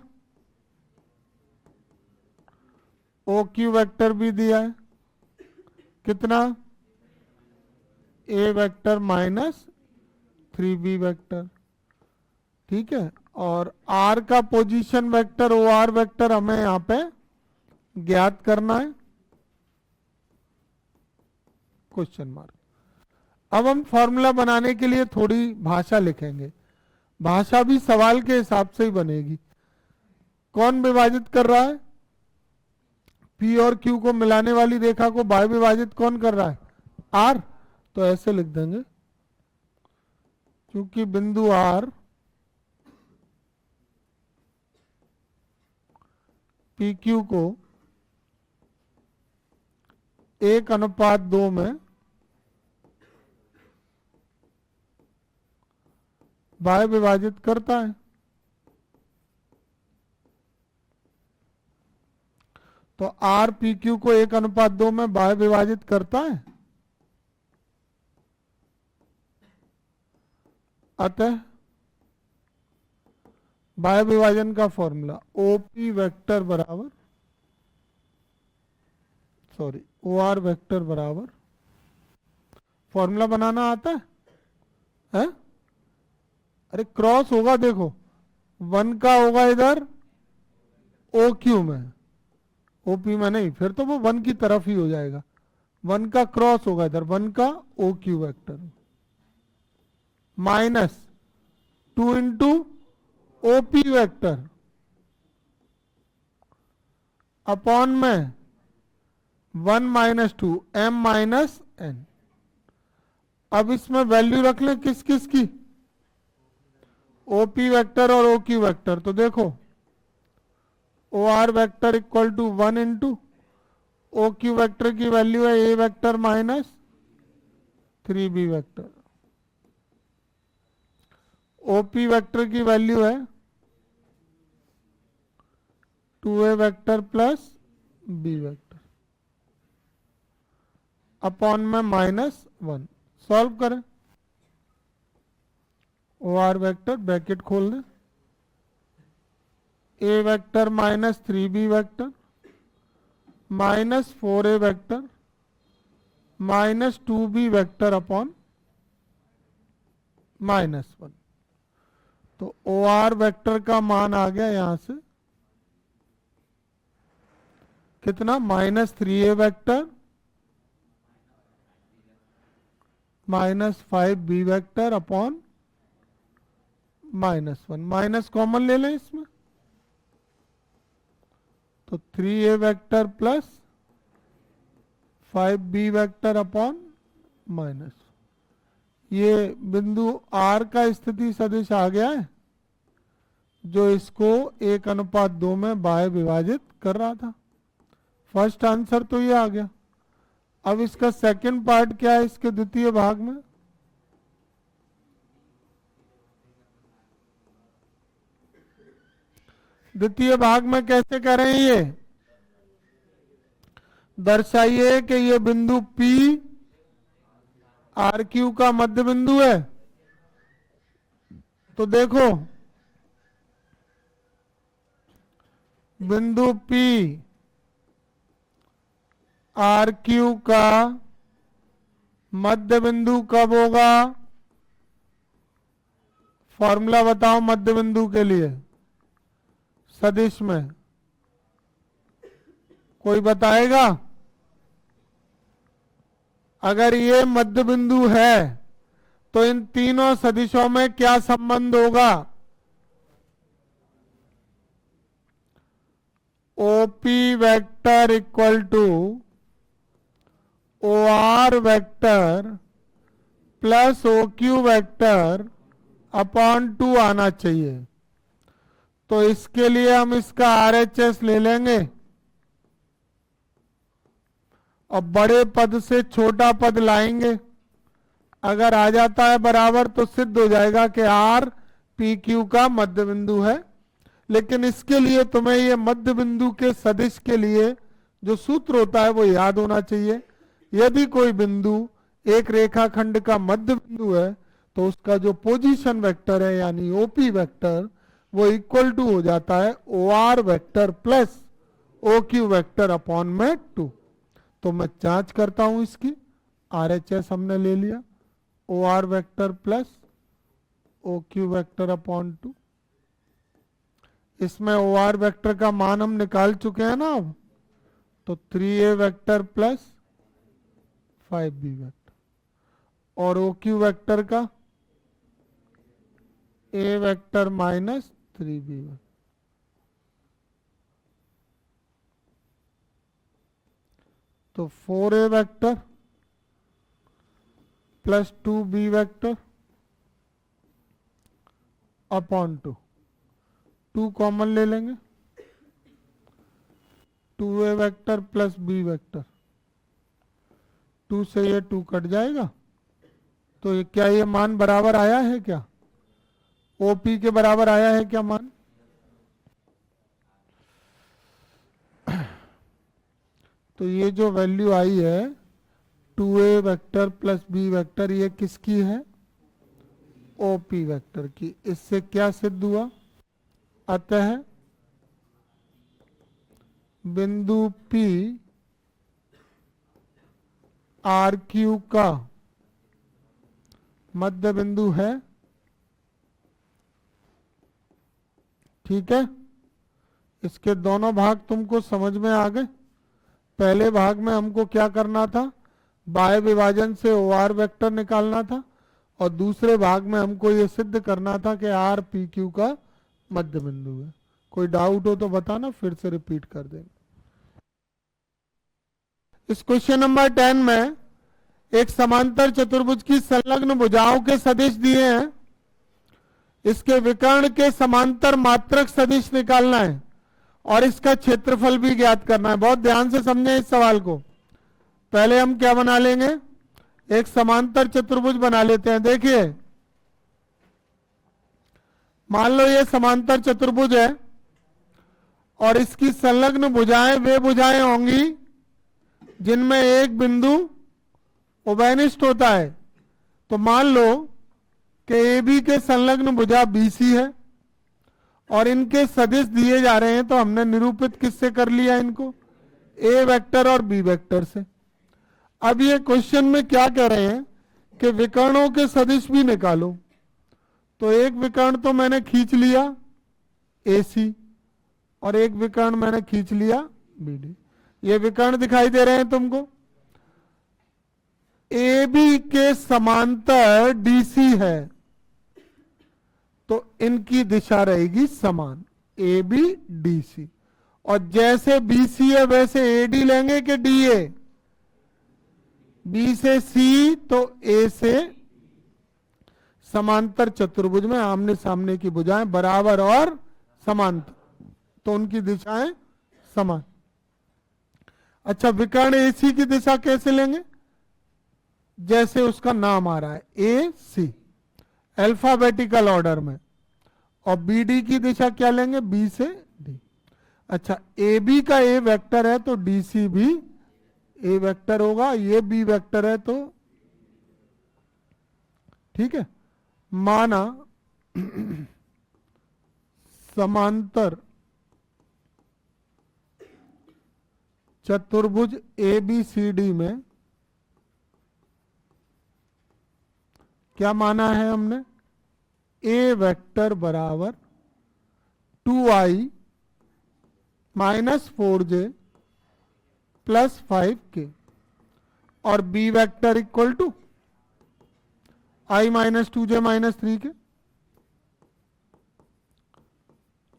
OQ वेक्टर भी दिया है, कितना, A vector minus 3B vector. ठीक है, और R का पोजीशन वेक्टर OR वेक्टर हमें यहां पे ज्ञात करना है, क्वेश्चन मार्क। अब हम फॉर्मूला बनाने के लिए थोड़ी भाषा लिखेंगे, भाषा भी सवाल के हिसाब से ही बनेगी। कौन विभाजित कर रहा है, P और Q को मिलाने वाली रेखा को बाय विभाजित कौन कर रहा है, R। तो ऐसे लिख देंगे, क्योंकि बिंदु R PQ को 1:2 में बाय विभाजित करता है, तो R PQ को 1:2 में बाय विभाजित करता है, अतः बाय विभाजन का फॉर्मूला OP वेक्टर बराबर, सॉरी OR वेक्टर बराबर, फॉर्मूला बनाना आता है? अरे क्रॉस होगा, देखो 1 का होगा इधर OQ में, OP में नहीं, फिर तो वो 1 की तरफ ही हो जाएगा। 1 का क्रॉस होगा इधर, 1 का OQ vector, minus 2 into OP vector upon में 1 माइनस 2 M माइनस N। अब इसमें वैल्यू रख लें किस किस की, OP वेक्टर और OQ वेक्टर। तो देखो OR vector equal to 1 into OQ vector की वैल्यू है A vector minus 3B vector, OP vector की वैल्यू है 2A vector plus B vector upon में -1। सॉल्व करें, OR वेक्टर ब्रैकेट खोल दें, A vector minus 3B vector minus 4A vector minus 2B vector upon -1। तो OR vector का मान आ गया यहां से कितना, -3A vector -5B vector upon -1। Minus common ले लें इसमें, तो 3A vector plus 5B vector upon minus, ये बिंदु R का स्थिति सदिश आ गया है, जो इसको 1:2 में बाय विभाजित कर रहा था। फर्स्ट आंसर तो ये आ गया। अब इसका सेकंड पार्ट क्या है इसके द्वितीय भाग में? द्वितीय भाग में कैसे करें ये? दर्शाइए कि ये बिंदु P आर क्यू का मध्य बिंदु है। तो देखो बिंदु P आर क्यू का मध्य बिंदु कब होगा? फॉर्मूला बताओ मध्य बिंदु के लिए सदिश में, कोई बताएगा? अगर ये मध्य बिंदु है तो इन तीनों सदिशों में क्या संबंध होगा? OP vector equal to OR vector plus OQ vector upon 2 आना चाहिए। तो इसके लिए हम इसका RHS ले लेंगे और बड़े पद से छोटा पद लाएंगे। अगर आ जाता है बराबर तो सिद्ध हो जाएगा कि R PQ का मध्य बिंदु है। लेकिन इसके लिए तुम्हें ये मध्य बिंदु के सदिश के लिए जो सूत्र होता है वो याद होना चाहिए। यदि कोई बिंदु एक रेखाखंड का मध्य बिंदु है तो उसका जो पोजीशन वेक्टर है यानी OP वेक्टर वो इक्वल टू हो जाता है OR vector plus OQ vector upon में 2। तो मैं जांच करता हूं इसकी। RHS हमने ले लिया, OR vector plus OQ vector upon 2। इसमें OR वेक्टर का मान हम निकाल चुके हैं ना अब, तो 3A vector plus 5B vector, और OQ वेक्टर का A vector minus 3B vector. तो 4A vector plus 2B vector upon 2 common ले लेंगे, 2A vector plus B vector, 2 से ये 2 कट जाएगा। तो क्या ये मान बराबर आया है? क्या OP के बराबर आया है क्या मान? तो ये जो वैल्यू आई है 2A vector plus B vector, ये किसकी है? OP वेक्टर की। इससे क्या सिद्ध हुआ? अतः बिंदु P RQ का मध्य बिंदु है। ठीक है, इसके दोनों भाग तुमको समझ में आ गए। पहले भाग में हमको क्या करना था? बाह्य विभाजन से OR वेक्टर निकालना था, और दूसरे भाग में हमको ये सिद्ध करना था कि R PQ का मध्य बिंदु है। कोई डाउट हो तो बताना, फिर से रिपीट कर देंगे। इस क्वेश्चन नंबर 10 में एक समांतर चतुर्भुज की संलग्न भुजाओं के सदिश दिए हैं। इसके विकर्ण के समांतर मात्रक सदिश निकालना है और इसका क्षेत्रफल भी ज्ञात करना है। बहुत ध्यान से समझें इस सवाल को। पहले हम क्या बना लेंगे? एक समांतर चतुर्भुज बना लेते हैं। देखिए, मान लो ये समांतर चतुर्भुज है और इसकी संलग्न भुजाएं वे भुजाएं होंगी जिनमें एक बिंदु उभयनिष्ठ होता है। तो मान लो कि AB के संलग्न भुजा BC है और इनके सदिश दिए जा रहे हैं। तो हमने निरूपित किससे कर लिया इनको? A वेक्टर और B वेक्टर से। अब ये क्वेश्चन में क्या कह रहे हैं कि विकर्णों के सदिश भी निकालो। तो एक विकर्ण तो मैंने खींच लिया AC और एक विकर्ण मैंने खींच लिया BD। ये विकर्ण दिखाई दे रहे हैं तुमको। AB के समांतर DC है तो इनकी दिशा रहेगी समान, AB DC। और जैसे BC है वैसे AD लेंगे कि DA? B से C तो A से। समांतर चतुर्भुज में आमने सामने की भुजाएं बराबर और समांतर, तो उनकी दिशाएं समान। अच्छा, विकर्ण AC की दिशा कैसे लेंगे? जैसे उसका नाम आ रहा है AC, अल्फाबेटिकल ऑर्डर में। और BD की दिशा क्या लेंगे? B से D। अच्छा, AB का A वेक्टर है तो DC भी A वेक्टर होगा, ये B वेक्टर है तो ठीक है। माना समांतर चतुर्भुज ABCD में क्या माना है हमने? A वेक्टर बराबर 2i minus 4j plus 5k और B vector equal to i minus 2j minus 3k।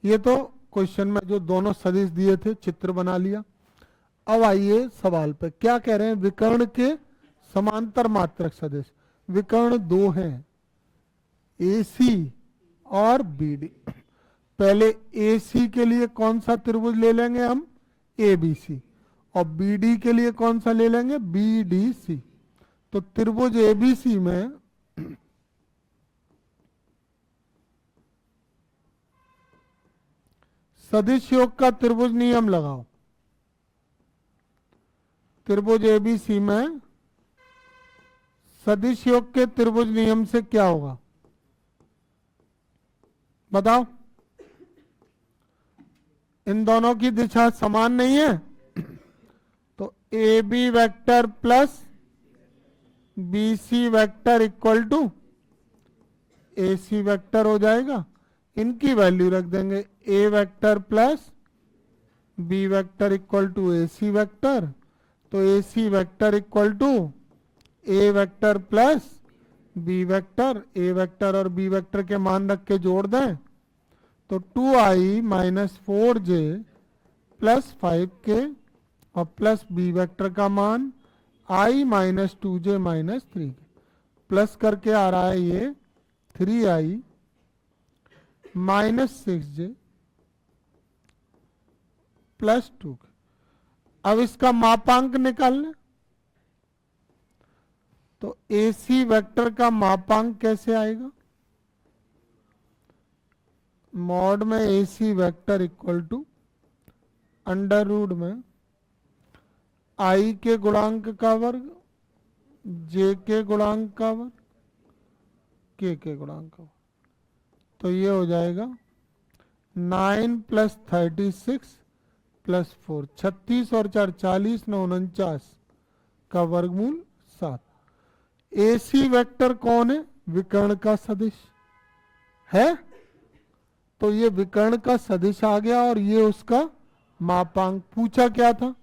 ये तो क्वेश्चन में जो दोनों सदिश दिए थे चित्र बना लिया। अब आइए सवाल पे, क्या कह रहे हैं? विकर्ण के समांतर मात्रक सदिश। विकर्ण दो हैं, AC और BD। पहले AC के लिए कौन सा त्रिभुज ले लेंगे हम? ABC। और BD के लिए कौन सा ले लेंगे? BDC। तो त्रिभुज ABC में सदिश योग का त्रिभुज नियम लगाओ। त्रिभुज ABC में सदिश योग के त्रिभुज नियम से क्या होगा बताओ? इन दोनों की दिशा समान नहीं है तो AB vector plus BC vector equal to AC vector हो जाएगा। इनकी वैल्यू रख देंगे, A vector plus B vector equal to AC vector. तो AC vector equal to A vector plus B vector. A vector और B वेक्टर के मान रख के जोड़ दें तो 2i minus 4j plus 5k और प्लस B वेक्टर का मान i minus 2j minus 3k। Plus करके आ रहा है ये 3i minus 6j plus 2k। अब इसका मापांक निकालना, तो AC वेक्टर का मापांक कैसे आएगा? मॉड में AC vector equal to under root में I के गुणांक का वर्ग, J के गुणांक का वर्ग, K के गुणांक का वर्ग। तो ये हो जाएगा 9 प्लस 36 प्लस 4, 36 और 4 40, 9 49 का वर्गमूल 7। AC वेक्टर कौन है? विकर्ण का सदिश है। तो ये विकर्ण का सदिश आ गया और ये उसका मापांक। पूछा क्या था?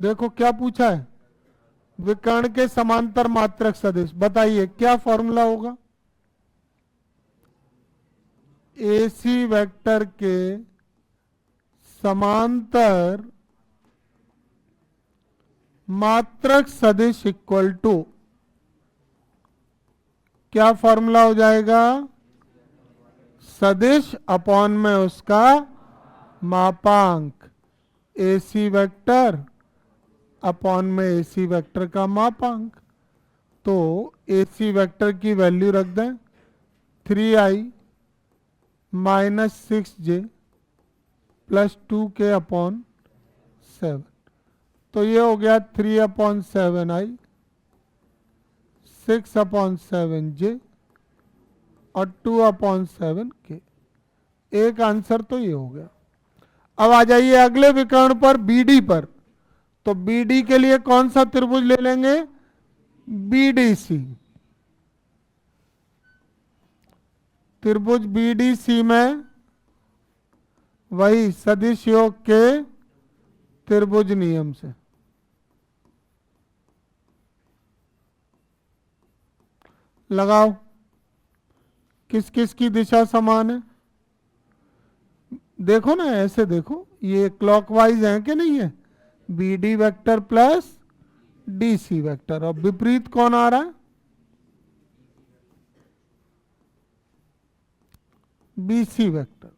देखो क्या पूछा है, विकर्ण के समांतर मात्रक सदिश। बताइए क्या फॉर्मूला होगा? AC वेक्टर के समांतर मात्रक सदिश इक्वल टू क्या फॉर्मूला हो जाएगा? सदिश अपॉन में उसका मापांक, AC वेक्टर अपॉन में AC वेक्टर का मापांक। तो AC वेक्टर की वैल्यू रख दें 3i minus 6j plus 2k upon 7। तो ये हो गया 3/7i 6/7j और 2/7k। एक आंसर तो ये हो गया। अब आ जाइए अगले विकर्ण पर, BD पर। तो BD के लिए कौन सा त्रिभुज ले लेंगे? BDC। त्रिभुज BDC में वही सदिश योग के त्रिभुज नियम से लगाओ। किस किस की दिशा समान है? देखो ना, ऐसे देखो, ये क्लॉकवाइज है कि नहीं है? BD vector plus DC vector. और विपरीत कौन आ रहा है? BC vector.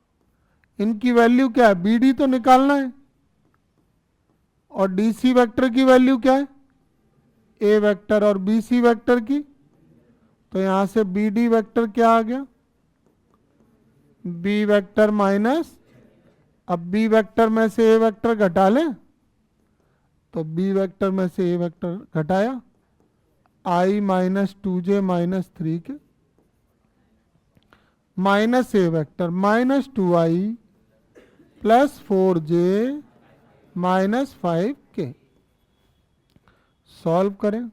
इनकी वैल्यू क्या है? BD तो निकालना है, और डीसी वेक्टर की वैल्यू क्या है, ए वेक्टर और बीसी वेक्टर की, तो यहां से बी डी वेक्टर क्या आ गया, बी वेक्टर माइनस, अब बी वेक्टर में से ए वेक्टर घटा लें, तो बी वेक्टर में से ए वेक्टर घटाया, आई minus 2j minus 3 K, minus A vector minus 2i plus 4j minus 5 K. Solve करें,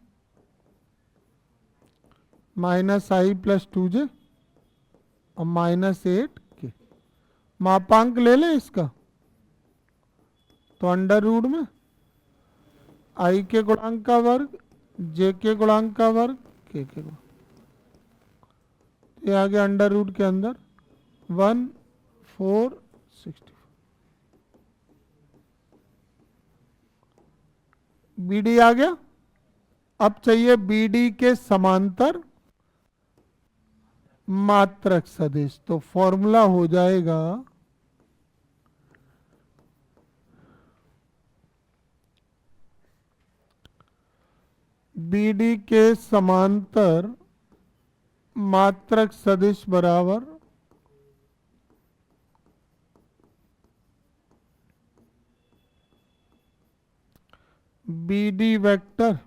माइनस आई प्लस 2j और माइनस 8 के। मापांक ले लें इसका, तो अंडर रूट में आई के गुणांक का वर्ग, जे के गुणांक का वर्ग, के गुणांक, ये आ गया अंडर रूट के अंदर 1460। बीडी आ गया। अब चाहिए बीडी के समांतर मात्रक सदिश, तो फॉर्मूला हो जाएगा बीडी के समांतर मात्रक सदिश बराबर बीडी वेक्टर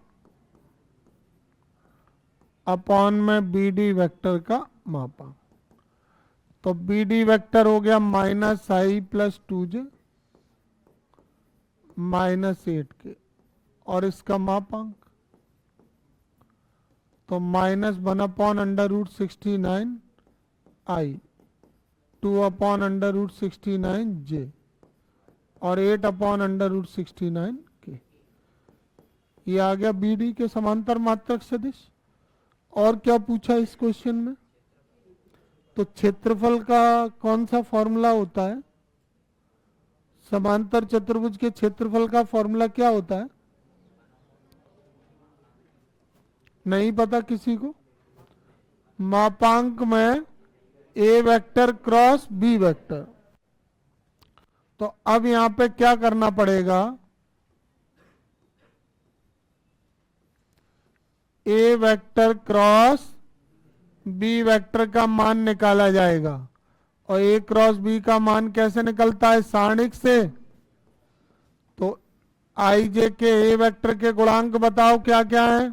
अपॉन में बीडी वेक्टर का मापांक। तो बीडी वेक्टर हो गया माइनस आई प्लस 2j माइनस 8 के, और इसका मापांक तो माइनस 1 अपॉन अंडर रूट 69 आई, 2 अपॉन अंडर रूट 69 जे, और 8 अपॉन अंडर रूट 69 के। ये आ गया बीडी के समांतर मात्रक सदिश। और क्या पूछा इस क्वेश्चन में, तो क्षेत्रफल का कौन सा फॉर्मूला होता है, समांतर चतुर्भुज के क्षेत्रफल का फॉर्मूला क्या होता है, नहीं पता किसी को। मापांक में A vector cross B vector. तो अब यहां पे क्या करना पड़ेगा, ए वेक्टर क्रॉस बी वेक्टर का मान निकाला जाएगा। और ए क्रॉस बी का मान कैसे निकलता है, सारणिक से। तो आई जे के ए वेक्टर के गुणांक बताओ क्या क्या है,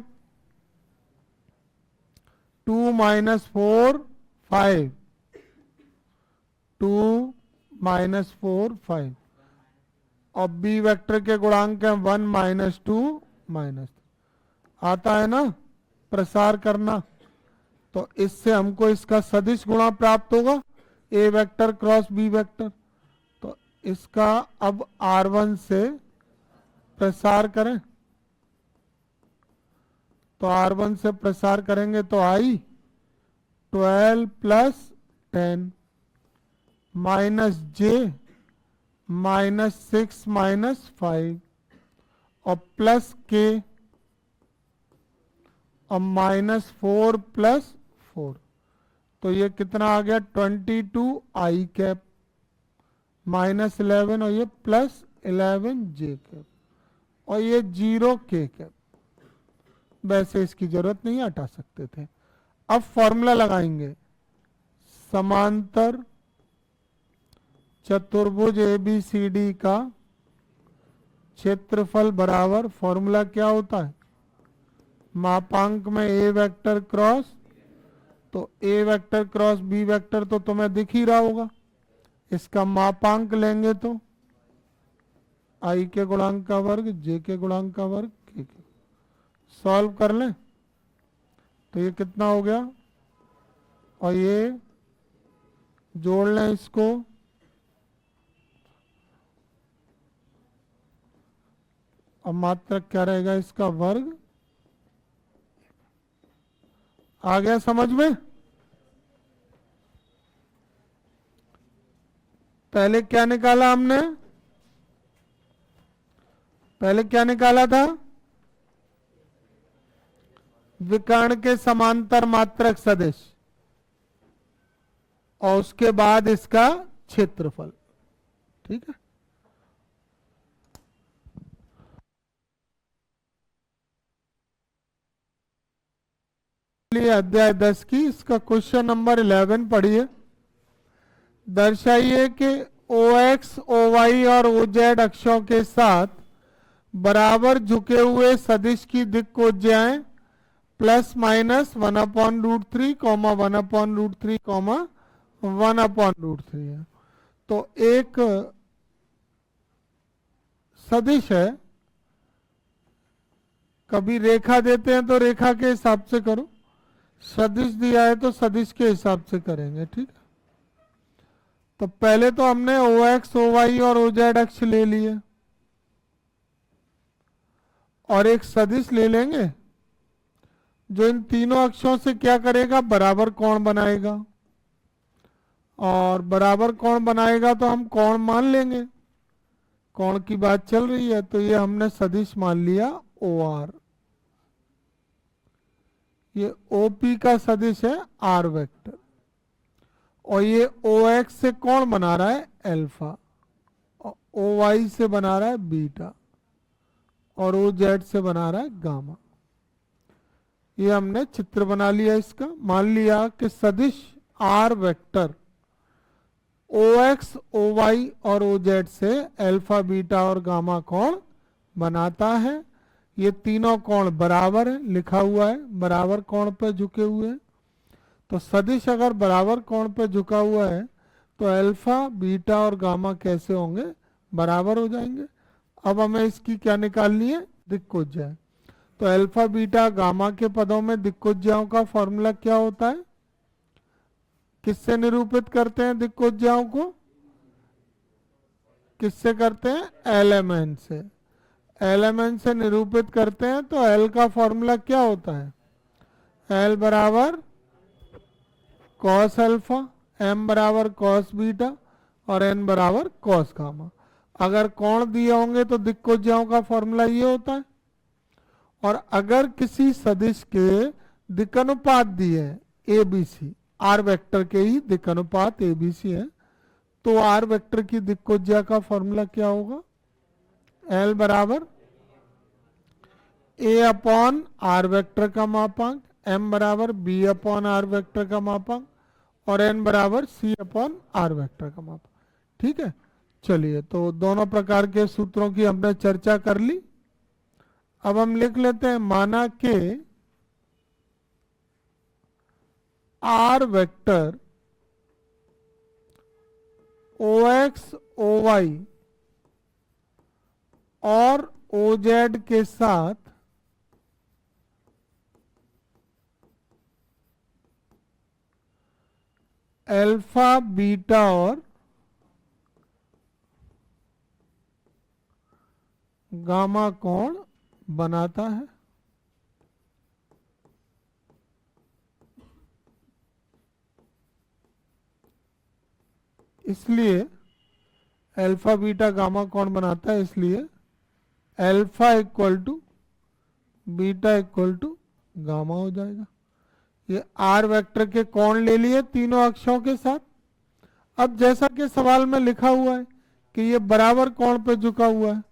2 माइनस 4 5, 2 माइनस 4 5, और बी वेक्टर के गुणांक है 1 माइनस 2 माइनस। आता है ना प्रसार करना, तो इससे हमको इसका सदिश गुणा प्राप्त होगा, ए वेक्टर क्रॉस बी वेक्टर। तो इसका अब R1 से प्रसार करें, तो R1 से प्रसार करेंगे तो आई 12 प्लस 10 माइनस जे माइनस 6 माइनस 5 और प्लस के और माइनस 4 प्लस 4। तो ये कितना आ गया 22 आई कैप माइनस 11 और ये प्लस 11 जे कैप और ये 0 के कैप। वैसे इसकी जरूरत नहीं, हटा सकते थे। अब फॉर्मूला लगाएंगे, समांतर चतुर्भुज ABCD का क्षेत्रफल बराबर, फॉर्मूला क्या होता है, मापांक में ए वेक्टर क्रॉस, तो A vector cross B vector तो तुम्हें दिख ही रहा होगा। इसका मापांक लेंगे तो आई के गुणांक का वर्ग, जे के गुणांक का वर्ग, के। सॉल्व कर लें तो ये कितना हो गया, और ये जोड़ लें इसको, अब मात्रक क्या रहेगा, इसका वर्ग। आ गया समझ में। पहले क्या निकाला हमने, पहले क्या निकाला था, विकर्ण के समांतर मात्रक सदिश, और उसके बाद इसका क्षेत्रफल। ठीक है, लिए अध्याय 10 की इसका क्वेश्चन नंबर 11 पढ़िए। दर्शाइए कि OX, OY और OZ अक्षों के साथ बराबर झुके हुए सदिश की दिक्कोज्याएं प्लस माइनस 1/√3, 1/√3, 1/√3 है। तो एक सदिश है, कभी रेखा देते हैं तो रेखा के हिसाब से करो, सदिश दिया है तो सदिश के हिसाब से करेंगे, ठीक है। तो पहले तो हमने OX, OY और OZ अक्ष ले लिए और एक सदिश ले लेंगे जो इन तीनों अक्षों से क्या करेगा, बराबर कोण बनाएगा। और बराबर कोण बनाएगा तो हम कोण मान लेंगे, कोण की बात चल रही है तो ये हमने सदिश मान लिया OR। ये OP का सदिश है R वेक्टर और ये OX से कोण बना रहा है अल्फा और OY से बना रहा है बीटा और OZ से बना रहा है गामा। ये हमने चित्र बना लिया इसका। मान लिया कि सदिश R वेक्टर OX, OY और OZ से अल्फा, बीटा और गामा कोण बनाता है। ये तीनों कोण बराबर है, लिखा हुआ है बराबर कोण पर झुके हुए हैं। तो सदिश अगर बराबर कोण पर झुका हुआ है तो अल्फा, बीटा और गामा कैसे होंगे, बराबर हो जाएंगे। अब हमें इसकी क्या निकालनी है, दिक्कोज्या। तो अल्फा, बीटा, गामा के पदों में दिक्कोज्याओं का फॉर्मूला क्या होता है, किससे निरूपित करते हैं दिक्कोज्याओं को, किससे करते हैं, LMN से। LMN से निरूपित करते हैं तो L का फॉर्मूला क्या होता है, L बराबर कॉस अल्फा, M बराबर कॉस बीटा और N बराबर कॉस गामा। अगर कोण दिए होंगे तो दिक्कोज्याओं का फॉर्मूला ये होता है। और अगर किसी सदिश के दिक्कनुपात दिए हैं ABC, R वेक्टर के ही दिक्कनुपात ABC है, तो R वेक्टर की दिक्कोज्या का फॉर्मूला क्या होगा, L बराबर A अपॉन R वेक्टर का मापांक, M बराबर B अपॉन R वेक्टर का मापांक और N बराबर C अपॉन R वेक्टर का मापांक। ठीक है, चलिए तो दोनों प्रकार के सूत्रों की हमने चर्चा कर ली। अब हम लिख लेते हैं, माना कि R वेक्टर OX, OY और OZ के साथ अल्फा, बीटा और गामा कोण बनाता है। इसलिए अल्फा, बीटा, गामा कोण बनाता है, इसलिए alpha equal to beta equal to gamma हो जाएगा। ये R वेक्टर के कोण ले लिए तीनों अक्षों के साथ। अब जैसा कि सवाल में लिखा हुआ है कि ये बराबर कोण पे झुका हुआ है,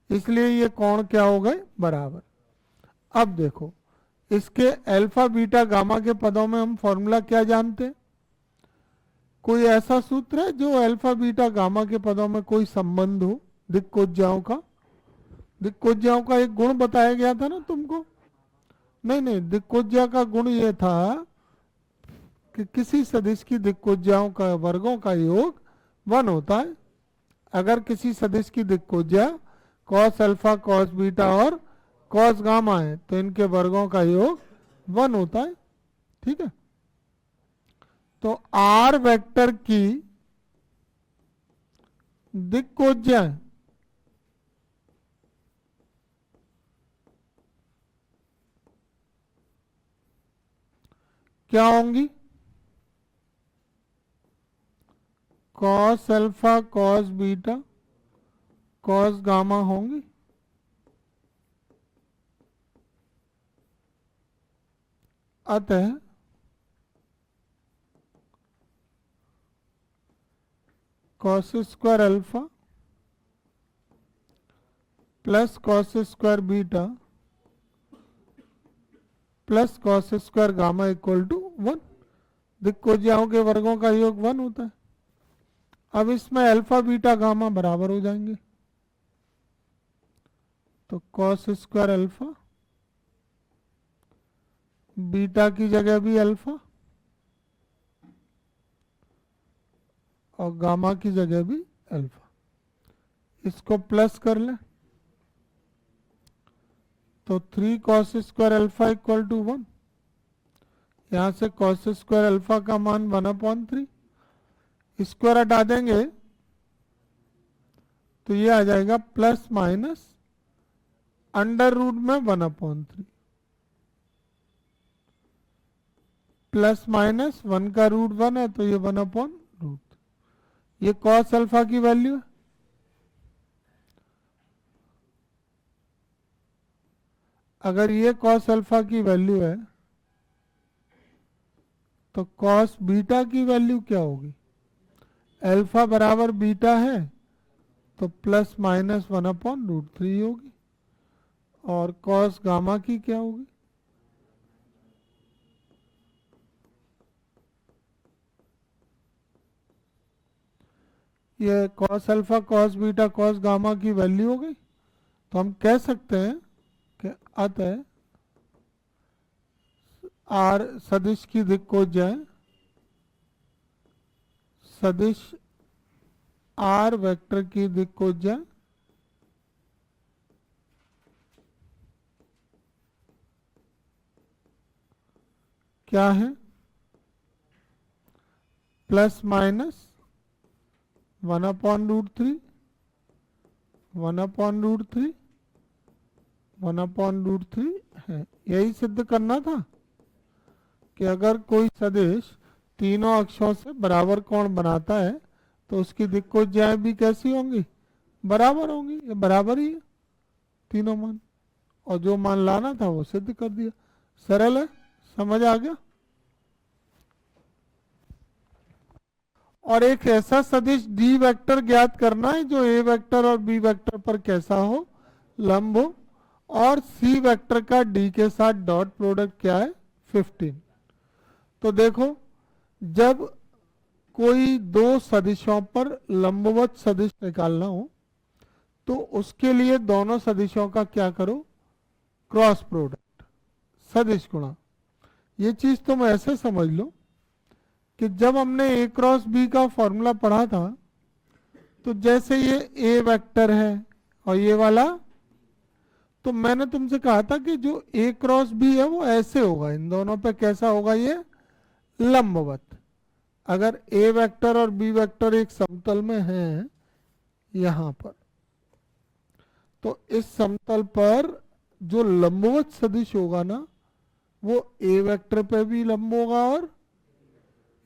इसलिए ये कोण क्या हो गए, बराबर। अब देखो, इसके अल्फा, बीटा, गामा के पदों में हम फॉर्मूला क्या जानते हैं, कोई ऐसा सूत्र है जो अल्फा, बीटा, गामा के पदों में कोई संबंध हो दिक्कोज्याओं का। दिक्कोज्याओं का एक गुण बताया गया था ना तुमको, नहीं, दिक्कोज्या का गुण ये था कि किसी सदिश की दिक्कोज्याओं का वर्गों का योग 1 होता है। अगर किसी सदिश की दिक्कोज्या कॉस अल्फा, कॉस बीटा और कॉस गामा है तो इनके वर्गों का योग 1 होता है। ठीक है, तो R वेक्टर की दिक्कोज्या क्या होंगी, cos alpha, cos beta, cos gamma होंगी। अतः cos square alpha plus cos square beta plus cos square gamma equal to 1। दिक्कोजियाओं के वर्गों का योग 1 होता है। अब इसमें अल्फा बीटा गामा बराबर हो जाएंगे, तो कॉस स्क्वायर अल्फा, बीटा की जगह भी अल्फा और गामा की जगह भी अल्फा। इसको प्लस कर ले तो 3 cos square alpha equal to 1। यहां से कॉस स्क्वायर अल्फा का मान 1/3, स्क्वायर हटा देंगे तो ये आ जाएगा प्लस माइनस अंडर रूट में 1/3, प्लस माइनस 1 का रूट 1 है तो ये 1/√। ये कॉस अल्फा की वैल्यू है। अगर ये कॉस अल्फा की वैल्यू है तो कॉस बीटा की वैल्यू क्या होगी? अल्फा बराबर बीटा है तो प्लस माइनस 1/√3 होगी। और कॉस गामा की क्या होगी? ये cos alpha cos beta cos gamma की वैल्यू हो गई। तो हम कह सकते हैं कि अतः आर सदिश की दिक्कोज्या सदिश आर वेक्टर की दिक्कोज्या क्या है? प्लस माइनस 1/√3, 1/√3, 1/√3 है। यही सिद्ध करना था कि अगर कोई सदिश तीनों अक्षों से बराबर कोण बनाता है तो उसकी दिक्कोज्याएं भी कैसी होंगी? बराबर होंगी। ये बराबर ही है तीनों मान, और जो मान लाना था वो सिद्ध कर दिया। सरल है, समझ आ गया। और एक ऐसा सदिश डी वेक्टर ज्ञात करना है जो ए वेक्टर और बी वेक्टर पर कैसा हो? लंब हो। और सी वेक्टर का डी के साथ डॉट प्रोडक्ट क्या है? 15। तो देखो, जब कोई दो सदिशों पर लंबवत सदिश निकालना हो तो उसके लिए दोनों सदिशों का क्या करो? क्रॉस प्रोडक्ट, सदिश गुणा। ये चीज तुम ऐसे समझ लो कि जब हमने ए क्रॉस बी का फॉर्मूला पढ़ा था तो जैसे ये ए वेक्टर है और ये वाला, तो मैंने तुमसे कहा था कि जो ए क्रॉस बी है वो ऐसे होगा, इन दोनों पे कैसा होगा? ये लंबवत। अगर ए वेक्टर और बी वेक्टर एक समतल में हैं यहां पर, तो इस समतल पर जो लंबवत सदिश होगा ना वो ए वेक्टर पे भी लंब होगा। और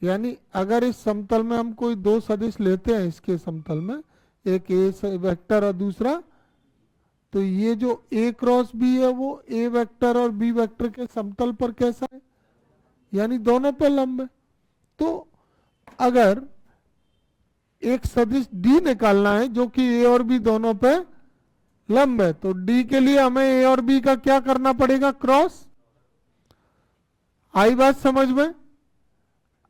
यानी अगर इस समतल में हम कोई दो सदिश लेते हैं, इसके समतल में एक ए वेक्टर और दूसरा, तो ये जो ए क्रॉस बी है वो ए वेक्टर और बी वेक्टर के समतल पर कैसा है? यानी दोनों पे लंब है। तो अगर एक सदिश डी निकालना है जो कि ए और बी दोनों पे लंब है, तो डी के लिए हमें ए और बी का क्या करना पड़ेगा? क्रॉस। आई बात समझ में?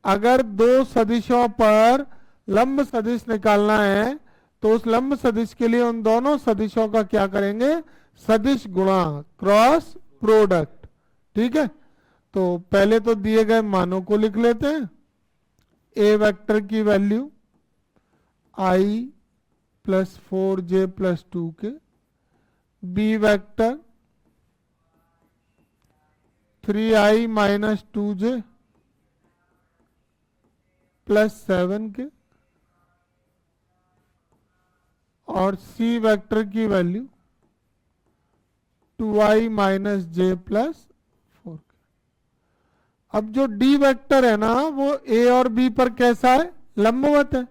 अगर दो सदिशों पर लंब सदिश निकालना है तो उस लंब सदिश के लिए उन दोनों सदिशों का क्या करेंगे? सदिश गुणा, क्रॉस प्रोडक्ट। ठीक है, तो पहले तो दिए गए मानों को लिख लेते हैं। ए वेक्टर की वैल्यू आई प्लस 4j प्लस 2 के, B vector 3i minus 2j plus 7 के, और सी वेक्टर की value 2i minus j plus 4 के। अब जो डी वेक्टर है ना वो ए और बी पर कैसा है? लंबवत है।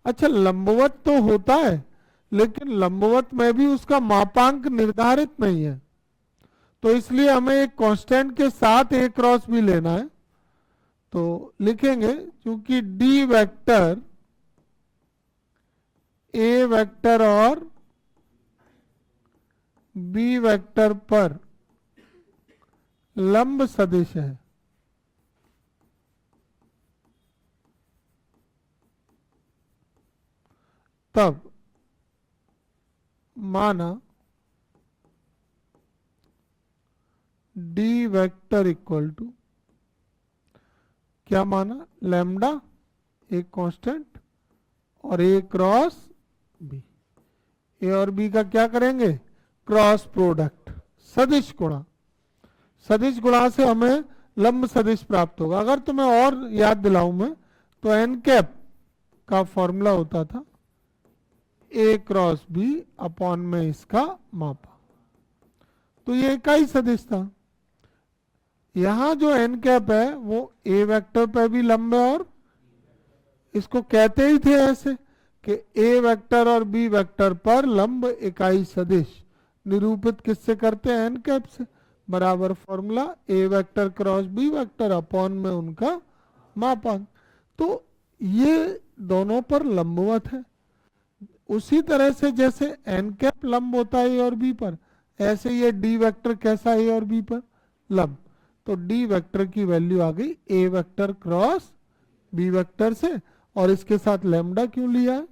अच्छा, लंबवत तो होता है लेकिन लंबवत में भी उसका मापांक निर्धारित नहीं है, तो इसलिए हमें एक कांस्टेंट के साथ ए क्रॉस भी लेना है। तो लिखेंगे क्योंकि डी वेक्टर ए वेक्टर और बी वेक्टर पर लंब सदिश है, तब माना डी वेक्टर इक्वल टू, क्या माना, लैम्डा एक कांस्टेंट और ए क्रॉस बी। ए और बी का क्या करेंगे, क्रॉस प्रोडक्ट, सदिश गुणा। सदिश गुणा से हमें लंब सदिश प्राप्त होगा। अगर तुम्हें और याद दिलाऊं मैं, तो एन कैप का फॉर्मूला होता था ए क्रॉस बी अपॉन में इसका मापा, तो ये इकाई सदिश था। यहां जो एन कैप है वो ए वेक्टर पर भी लंब है, और इसको कहते ही थे ऐसे कि ए वेक्टर और बी वेक्टर पर लंब इकाई सदिश निरूपित किससे करते हैं, एन कैप से, बराबर formula A vector cross B vector upon में उनका मापांक। तो ये दोनों पर लंबवत है। उसी तरह से जैसे एन कैप लंब होता है ए और बी पर, ऐसे ये डी वेक्टर कैसा है ए और बी पर, लंब। तो डी वेक्टर की वैल्यू आ गई ए वेक्टर क्रॉस बी वेक्टर से, और इसके साथ लैम्डा क्यों लिया है,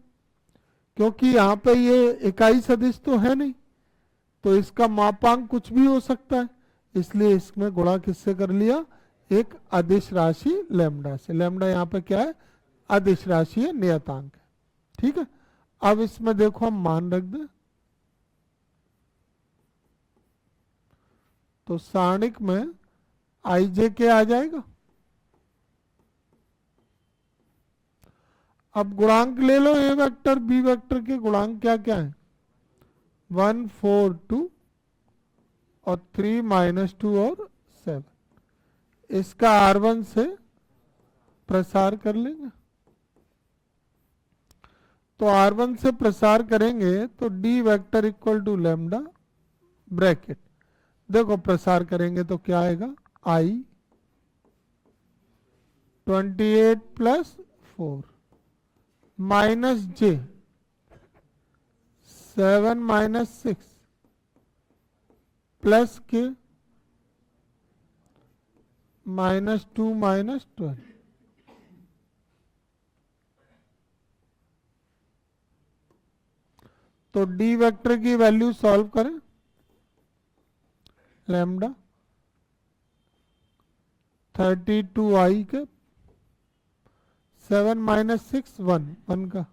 क्योंकि यहाँ पे ये इकाई सदिश तो है नहीं, तो इसका मापांक कुछ भी हो सकता है, इसलिए इसमें गुणा किससे कर लिया, एक अदिश राशि लैम्डा से। लैम्डा यहाँ पे क्या है, अदिश राशि है, नियतांक है। ठीक है, अब इसमें देखो हम मान रख दें, तो सारणिक में आई जे के आ जाएगा। अब गुणांक ले लो, ए वेक्टर बी वेक्टर के गुणांक क्या क्या है, 1 4 2 और 3 -2 और 7। इसका R1 से प्रसार कर लेंगे, तो R1 से प्रसार करेंगे तो D vector equal to lambda bracket, देखो प्रसार करेंगे तो क्या आएगा, आई 28 + 4 -j 7 - 6 प्लस के -2 -12। तो डी वेक्टर की वैल्यू सॉल्व करें, लैम्डा 32i के 7 -6 1 का,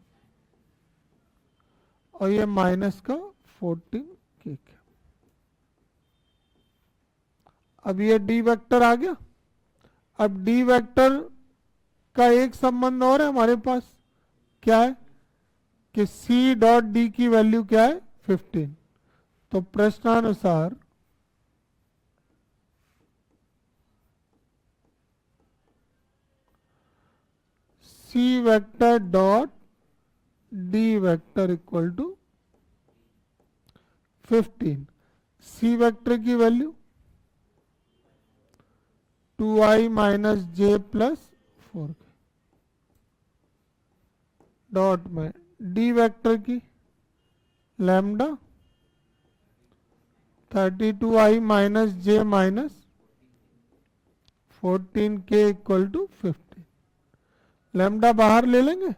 और ये माइनस का 14 के। अब ये डी वेक्टर आ गया। अब डी वेक्टर का एक संबंध और है हमारे पास, क्या है कि सी डॉट डी की वैल्यू क्या है, 15। तो प्रश्नानुसार C vector dot D vector equal to 15। C vector की वैल्यू 2i - j + 4 डॉट में डी वेक्टर की lambda 32i - j -14k equal to 15। Lambda बाहर ले लेंगे,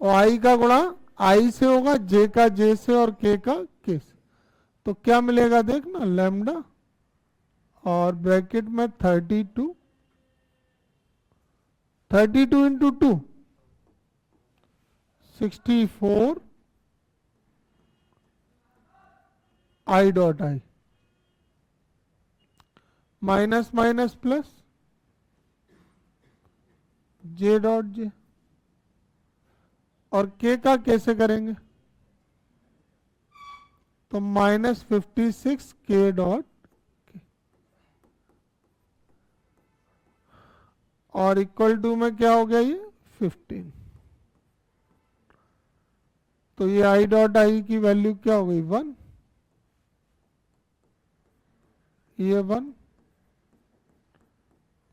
और आई का गुणा आई से होगा, जे का जे से और के का के से। तो क्या मिलेगा देखना, लैम्डा और ब्रैकेट में 32 × 2 64 I dot I minus minus plus J dot J, और के का कैसे करेंगे, तो -56 के डॉट के, और इक्वल टू में क्या हो गया ये 15। तो ये आई डॉट आई की वैल्यू क्या हो गई 1, ये 1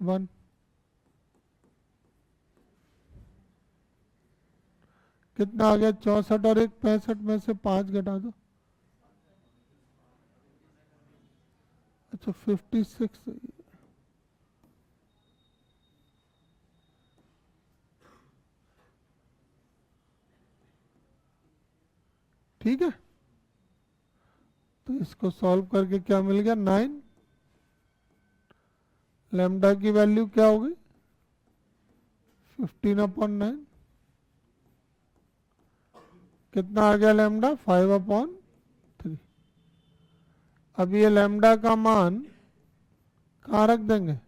1, कितना आ गया 64, और एक 65 में से 5 घटा दो, अच्छा 56 है। ठीक है, तो इसको सॉल्व करके क्या मिल गया 9। लैम्डा की वैल्यू क्या होगी 15/9। कितना आ गया लैम्डा 5/3। अब ये लैम्डा का मान कहाँ रख देंगे,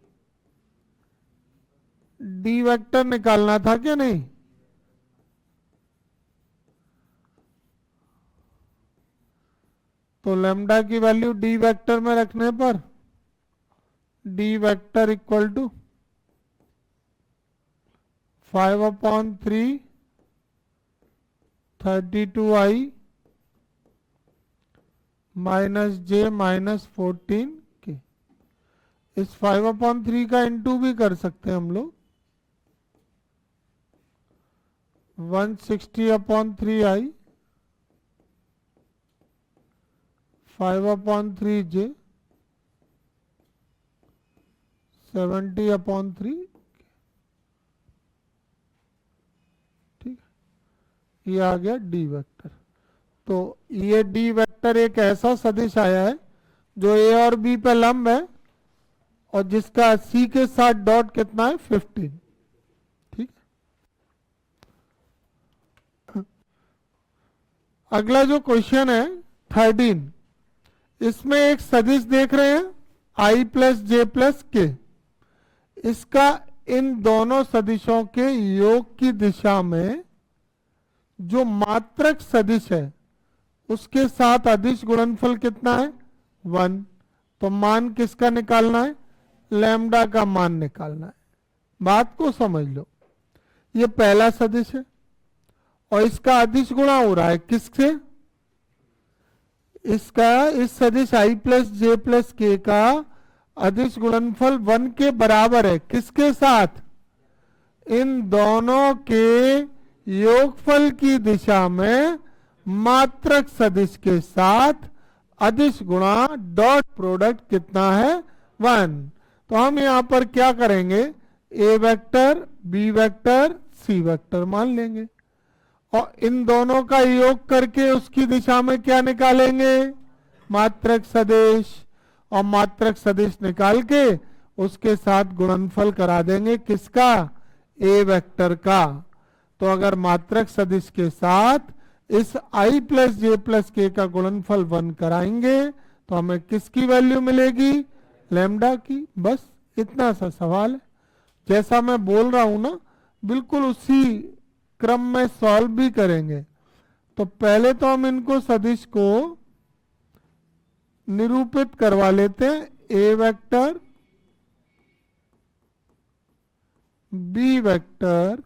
डी वेक्टर निकालना था क्या नहीं, तो लैम्डा की वैल्यू डी वेक्टर में रखने पर D vector equal to 5/3 32i -j -14 के। इस 5/3 का इंटू भी कर सकते हैं हम लोग, 160/3i 5/3j 70/3। ठीक है, ये आ गया डी वेक्टर। तो ये डी वेक्टर एक ऐसा सदिश आया है जो ए और बी पे लंब है और जिसका सी के साथ डॉट कितना है 15। ठीक, अगला जो क्वेश्चन है 13, इसमें एक सदिश देख रहे हैं i प्लस जे प्लस के। इसका इन दोनों सदिशों के योग की दिशा में जो मात्रक सदिश है उसके साथ अदिश गुणनफल कितना है 1। तो मान किसका निकालना है, लैम्डा का मान निकालना है। बात को समझ लो, ये पहला सदिश है और इसका अदिश गुणा हो रहा है किससे, इसका इस सदिश i प्लस जे प्लस के का अदिश गुणनफल 1 के बराबर है किसके साथ, इन दोनों के योगफल की दिशा में मात्रक सदिश के साथ अदिश गुणा डॉट प्रोडक्ट कितना है 1। तो हम यहां पर क्या करेंगे, A vector B vector C vector मान लेंगे और इन दोनों का योग करके उसकी दिशा में क्या निकालेंगे, मात्रक सदिश, और मात्रक सदिश निकाल के उसके साथ गुणनफल करा देंगे किसका, ए वेक्टर का। तो अगर मात्रक सदिश के साथ इस i प्लस जे प्लस के का गुणनफल 1 कराएंगे तो हमें किसकी वैल्यू मिलेगी, लैम्डा की। बस इतना सा सवाल है, जैसा मैं बोल रहा हूं ना बिल्कुल उसी क्रम में सॉल्व भी करेंगे। तो पहले तो हम इनको सदिश को निरूपित करवा लेते हैं, A vector B vector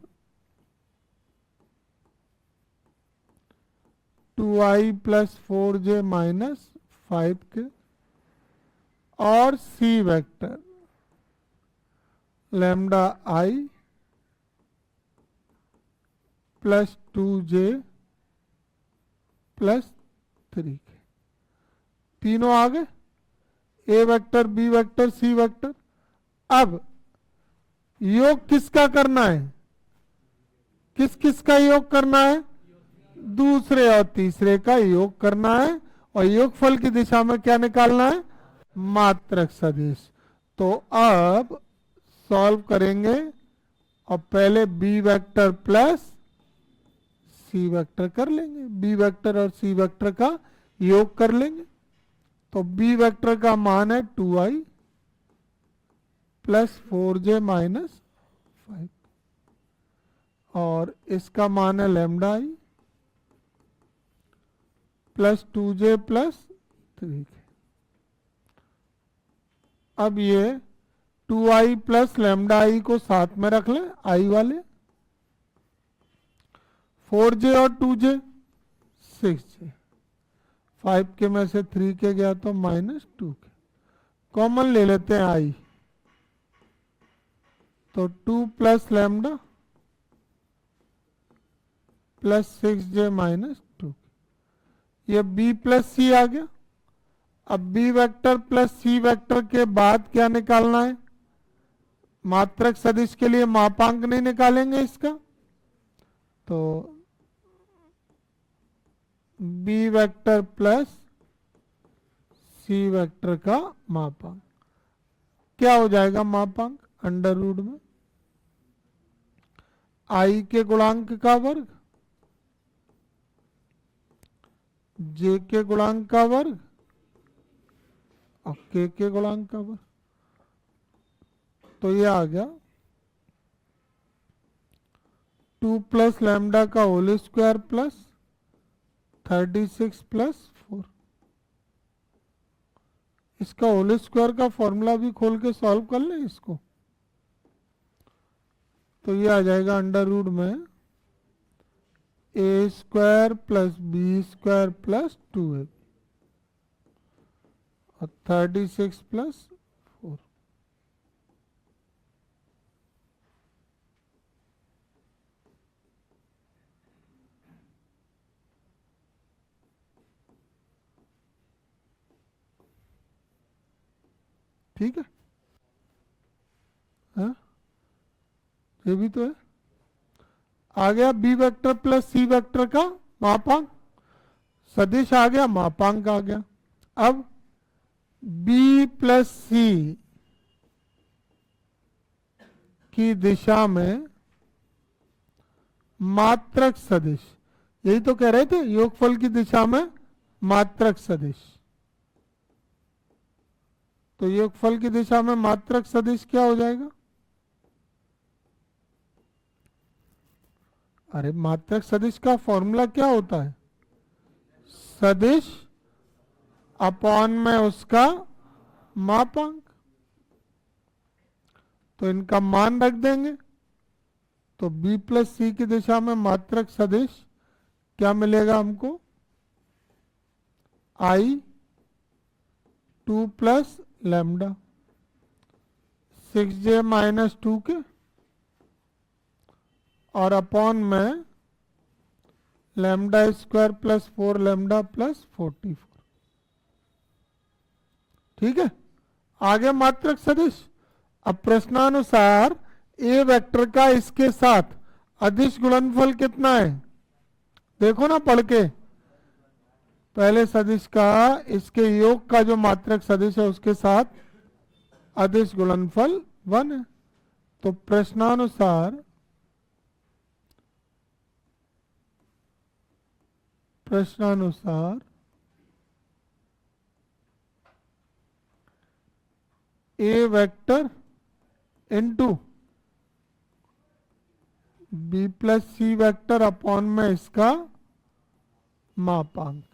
2i plus 4j minus 5 K, और C vector lambda i plus 2j plus 3 K. तीनों आ गए, A vector B vector C vector. अब योग किसका करना है, किस किस का योग करना है, दूसरे और तीसरे का योग करना है और योगफल की दिशा में क्या निकालना है, मात्रक सदिश। तो अब सॉल्व करेंगे और पहले B vector plus C vector कर लेंगे, बी वेक्टर और सी वेक्टर का योग कर लेंगे। तो बी वेक्टर का मान है 2i प्लस 4j माइनस 5 और इसका मान है lambda i plus 2j plus 3। अब ये 2i प्लस लैम्डा i को साथ में रख लें, i वाले 4j और 2j 6j, 5 के में से 3 के गया तो -2 के, कॉमन ले लेते हैं i। तो 2 plus lambda plus 6j minus 2, ये b प्लस सी आ गया। अब B vector plus C vector के बाद क्या निकालना है? मात्रक सदिश के लिए मापांक नहीं निकालेंगे इसका, तो B vector plus C vector का मापांक क्या हो जाएगा? मापांक अंडर रूट में आई के गुणांक का वर्ग, जे के गुणांक का वर्ग और के गुणांक का वर्ग। तो ये आ गया 2 प्लस लैम्डा का होल स्क्वायर प्लस 36 प्लस 4। इसका होल स्क्वायर का फॉर्मूला भी खोल के सॉल्व कर लें इसको, तो ये आ जाएगा अंडर रूट में A square plus B square plus 2ab और 36 प्लस 4। ठीक है, हाँ ये भी तो है। आ गया B vector plus C vector का मापांक, सदिश आ गया, मापांक आ गया। अब बी प्लस सी की दिशा में मात्रक सदिश, यही तो कह रहे थे, योगफल की दिशा में मात्रक सदिश। तो योगफल की दिशा में मात्रक सदिश क्या हो जाएगा? अरे मात्रक सदिश का फॉर्मूला क्या होता है? सदिश अपॉन में उसका मापांक। तो इनका मान रख देंगे, तो b प्लस सी की दिशा में मात्रक सदिश क्या मिलेगा हमको? आई 2 प्लस लैम्डा 6j माइनस 2 के और अपॉन में lambda square plus 4 lambda plus 44। ठीक है, आगे मात्रक सदिश। अब प्रश्नानुसार ए वेक्टर का इसके साथ अदिश गुणनफल कितना है? देखो ना पढ़ के, पहले सदिश का इसके योग का जो मात्रक सदिश है उसके साथ अदिश गुणनफल 1 है। तो प्रश्नानुसार ए vector into B plus C vector upon में इसका मापांक,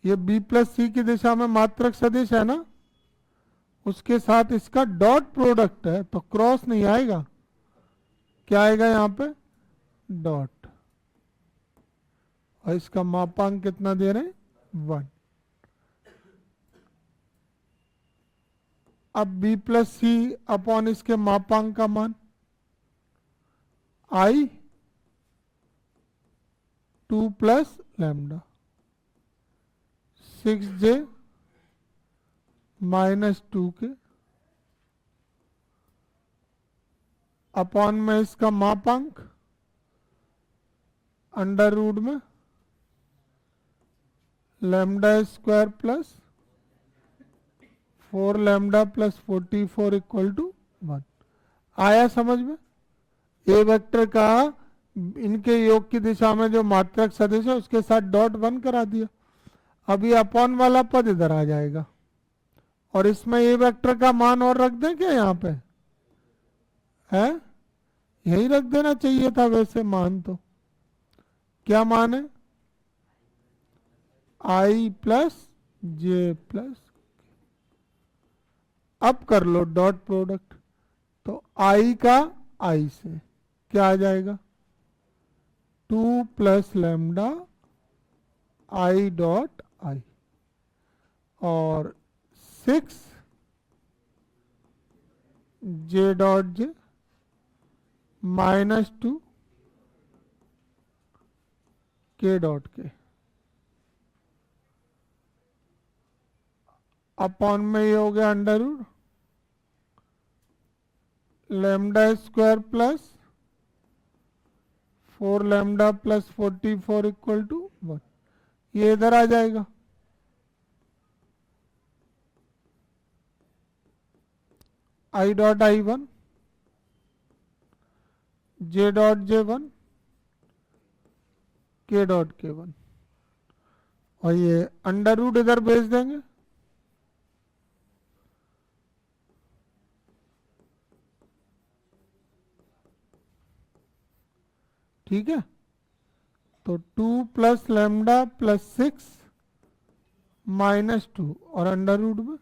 ये बी प्लस सी की दिशा में मात्रक सदिश है ना, उसके साथ इसका डॉट प्रोडक्ट है, तो क्रॉस नहीं आएगा, क्या आएगा यहाँ पे? डॉट। और इसका मापांक कितना दे रहे हैं? 1। अब बी प्लस सी अपॉन इसके मापांक का मान आई 2 प्लस लैम्डा 6j माइनस 2 के अपॉन में इसका मापांक अंडर रूट में lambda square plus 4 lambda plus 44 equal to 1। आया समझ में? ए वेक्टर का इनके योग की दिशा में जो मात्रक सदिश है उसके साथ डॉट 1 करा दिया। अब ये अपॉन वाला पद इधर आ जाएगा और इसमें ए वेक्टर का मान और रख दें क्या? यहाँ पे है, यही रख देना चाहिए था वैसे मान। तो क्या मान है? आई प्लस जे प्लस, अब कर लो डॉट प्रोडक्ट, तो आई का आई से क्या आ जाएगा? 2 plus lambda I dot I और 6 जे डॉट जे माइनस 2 के डॉट के। अपॉन में ये हो गया under root lambda square plus 4 lambda plus 44 equal to 1। ये इधर आ जाएगा। I dot I1 J dot J1 के डॉट K1 और ये अंडर रूट इधर भेज देंगे। ठीक है, तो 2 प्लस लैम्डा प्लस 6 माइनस 2 और अंडर रूट में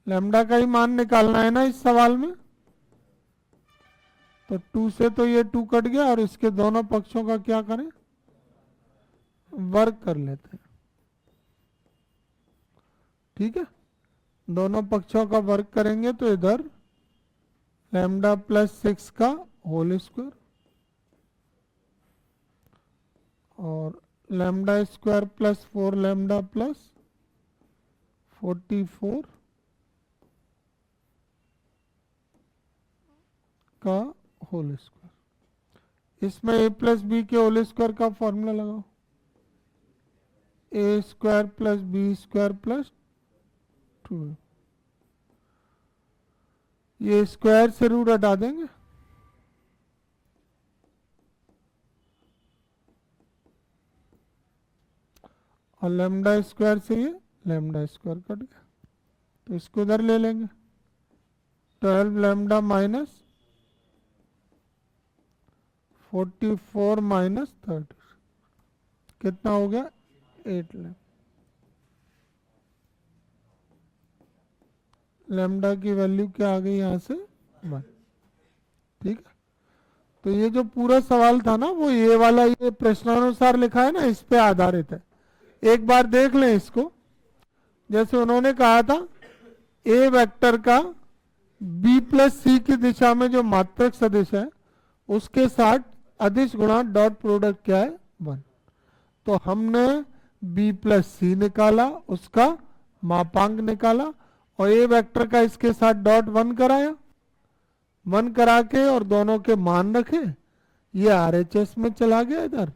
लैम्डा का ही मान निकालना है ना इस सवाल में। तो 2 से तो ये 2 कट गया और इसके दोनों पक्षों का क्या करें, वर्ग कर लेते हैं। ठीक है, दोनों पक्षों का वर्ग करेंगे तो इधर लैम्डा प्लस 6 का होल स्क्वायर और lambda square plus 4 lambda plus 44 का होल स्क्वायर। इसमें a प्लस बी के होल स्क्वायर का फॉर्मूला लगाओ, a square plus B square plus 2। ये स्क्वायर से रूट हटा देंगे और लैम्डा स्क्वायर से ये लैम्डा स्क्वायर कट गया, तो इसको इधर ले लेंगे। 12 लैम्डा माइनस 44 माइनस 30 कितना हो गया 8 लैम्डा। लैम्डा की वैल्यू क्या आ गई यहाँ से 1। ठीक है, तो ये जो पूरा सवाल था ना वो ये वाला ये प्रश्नानुसार लिखा है ना, इस पे आधारित है। एक बार देख लें इसको। जैसे उन्होंने कहा था ए वेक्टर का बी प्लस सी की दिशा में जो मात्रक सदिश है उसके साथ अदिश गुणा डॉट प्रोडक्ट क्या है 1। तो हमने बी प्लस सी निकाला, उसका मापांक निकाला और ए वेक्टर का इसके साथ डॉट 1 कराया, 1 करा के और दोनों के मान रखे। ये आरएचएस में चला गया इधर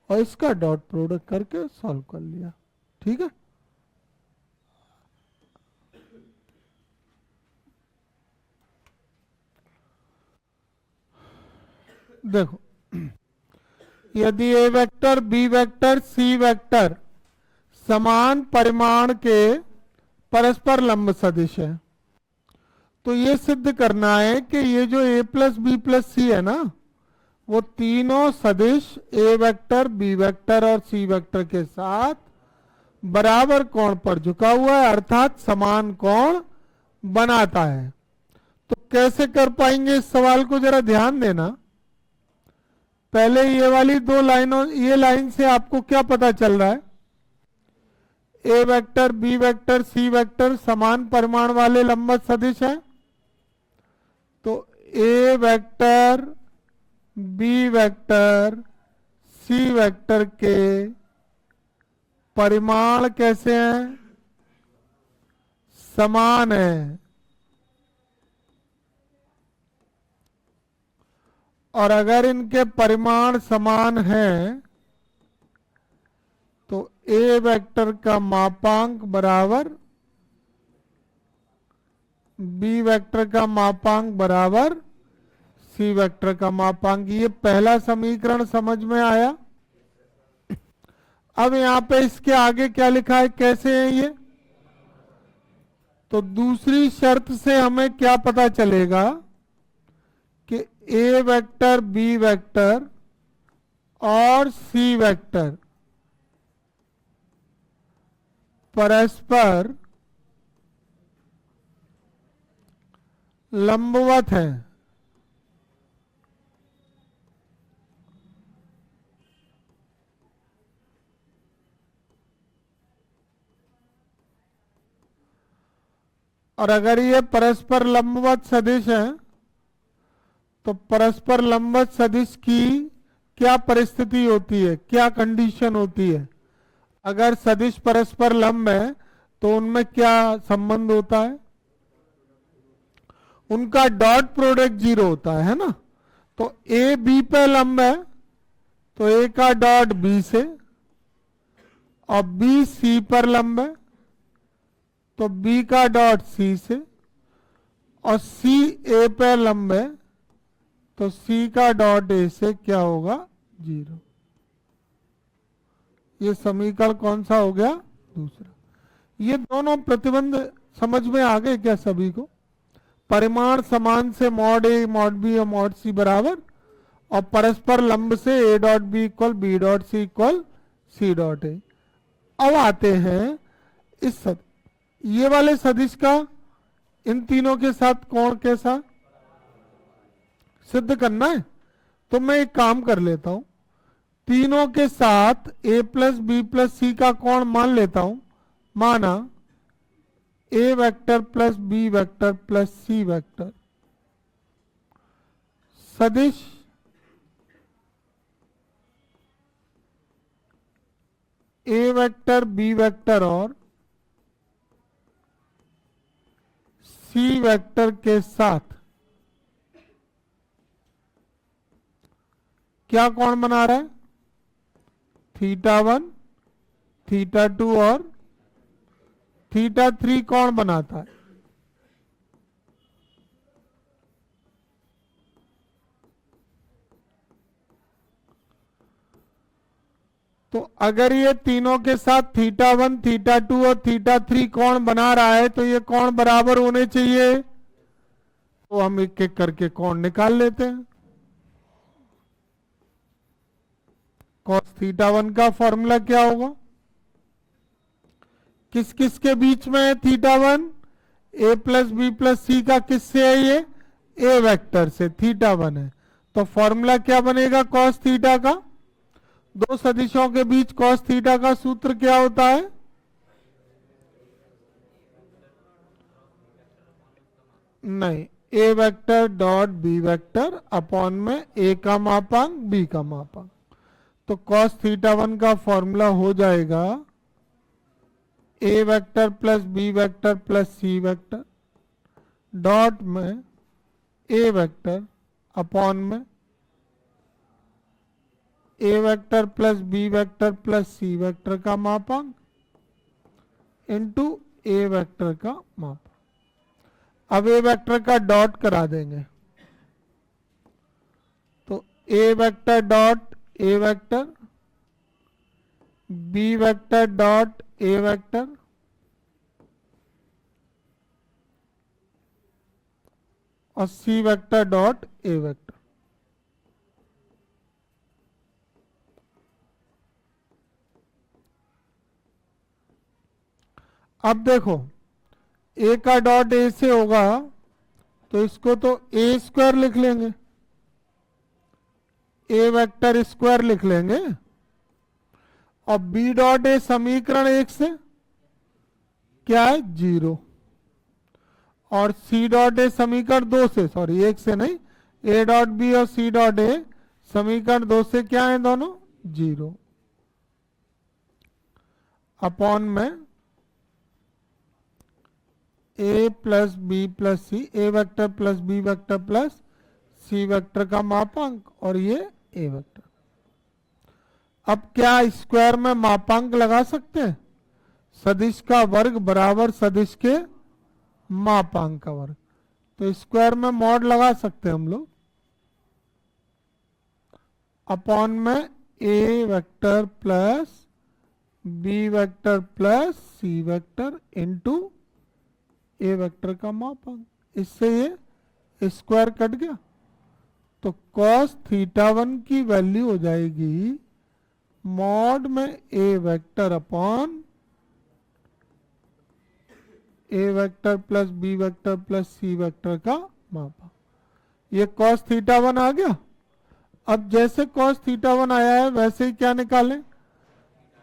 और इसका डॉट प्रोडक्ट करके सॉल्व कर लिया। ठीक है, देखो यदि A vector B vector C vector समान परिमाण के परस्पर लंब सदिश है तो ये सिद्ध करना है कि ये जो a प्लस बी प्लस सी है ना वो तीनों सदिश ए वेक्टर बी वेक्टर और सी वेक्टर के साथ बराबर कोण पर झुका हुआ है, अर्थात समान कोण बनाता है। तो कैसे कर पाएंगे इस सवाल को जरा ध्यान देना। पहले ये वाली दो लाइनों, ये लाइन से आपको क्या पता चल रहा है, A vector B vector C vector समान परिमाण वाले लंबवत सदिश है। तो A vector B vector C vector के परिमाण कैसे हैं, समान है। और अगर इनके परिमाण समान हैं तो ए वेक्टर का मापांक बराबर बी वेक्टर का मापांक बराबर सी वेक्टर का मापांक। ये पहला समीकरण समझ में आया। अब यहां पे इसके आगे क्या लिखा है, कैसे है ये, तो दूसरी शर्त से हमें क्या पता चलेगा कि ए वेक्टर बी वेक्टर और सी वेक्टर परस्पर लंबवत हैं। और अगर ये परस्पर लंबवत सदिश है तो परस्पर लंबवत सदिश की क्या परिस्थिति होती है, क्या कंडीशन होती है। अगर सदिश परस्पर लंब है तो उनमें क्या संबंध होता है? उनका डॉट प्रोडक्ट 0 होता है ना। तो ए बी पे लंब है, तो ए का डॉट बी से, और बी सी पर लंब है, तो बी का डॉट सी से, और सी ए पे लंब है, तो सी का डॉट ए से क्या होगा? 0। ये समीकरण कौन सा हो गया? दूसरा। ये दोनों प्रतिबंध समझ में आ गए क्या सभी को? परिमाण समान से मॉड ए मॉड बी और मॉड सी बराबर, और परस्पर लंब से A dot B equal B dot C equal C dot A. अब आते हैं इस ये वाले सदिश का इन तीनों के साथ कोण कैसा सिद्ध करना है। तो मैं एक काम कर लेता हूं, तीनों के साथ a plus B plus C का कोण मान लेता हूं। माना a vector plus B vector plus C vector सदिश a वेक्टर बी वेक्टर और सी वेक्टर के साथ क्या कोण बना रहा है? θ1, θ2 और θ3 कोण बनाता है। तो अगर ये तीनों के साथ θ1, θ2 और θ3 कोण बना रहा है, तो ये कोण बराबर होने चाहिए। तो हम एक एक करके कोण निकाल लेते हैं। cos θ1 का फॉर्मूला क्या होगा? किस किस के बीच में है θ1? a plus B plus C का किससे है? ये a वेक्टर से θ1 है। तो फॉर्मूला क्या बनेगा cos थीटा का? दो सदिशों के बीच cos थीटा का सूत्र क्या होता है? नहीं, a vector dot B vector upon में a का मापांक b का मापांक। तो cos θ1 का फॉर्मूला हो जाएगा a vector plus B vector plus C vector dot में a वेक्टर अपॉन में a vector plus B vector plus C vector का मापांक इंटू a वेक्टर का मापांक। अब a वेक्टर का डॉट करा देंगे, तो a vector dot a vector, b vector dot a vector, और c vector dot a vector. अब देखो a का डॉट a से होगा, तो इसको तो a स्क्वायर लिख लेंगे, a वेक्टर स्क्वायर लिख लेंगे, और b डॉट a समीकरण 1 से क्या है? 0, और c डॉट a समीकरण 2 से, सॉरी 1 से नहीं, a डॉट b और c डॉट a समीकरण 2 से क्या है? दोनों 0 अपॉन में a plus B plus C, A vector plus B vector plus C vector का मापांक, और ये a वेक्टर। अब क्या स्क्वायर में मापांक लगा सकते हैं? सदिश का वर्ग बराबर सदिश के मापांक का वर्ग, तो स्क्वायर में मॉड लगा सकते हैं हम लोग। अपॉन में a vector plus B vector plus C vector into A vector का मापांक। इससे ये स्क्वायर कट गया, तो cos θ1 की वैल्यू हो जाएगी मॉड में A vector upon A vector plus B vector plus C vector का मापांक। ये cos θ1 आ गया। अब जैसे cos θ1 आया है वैसे ही क्या निकालें?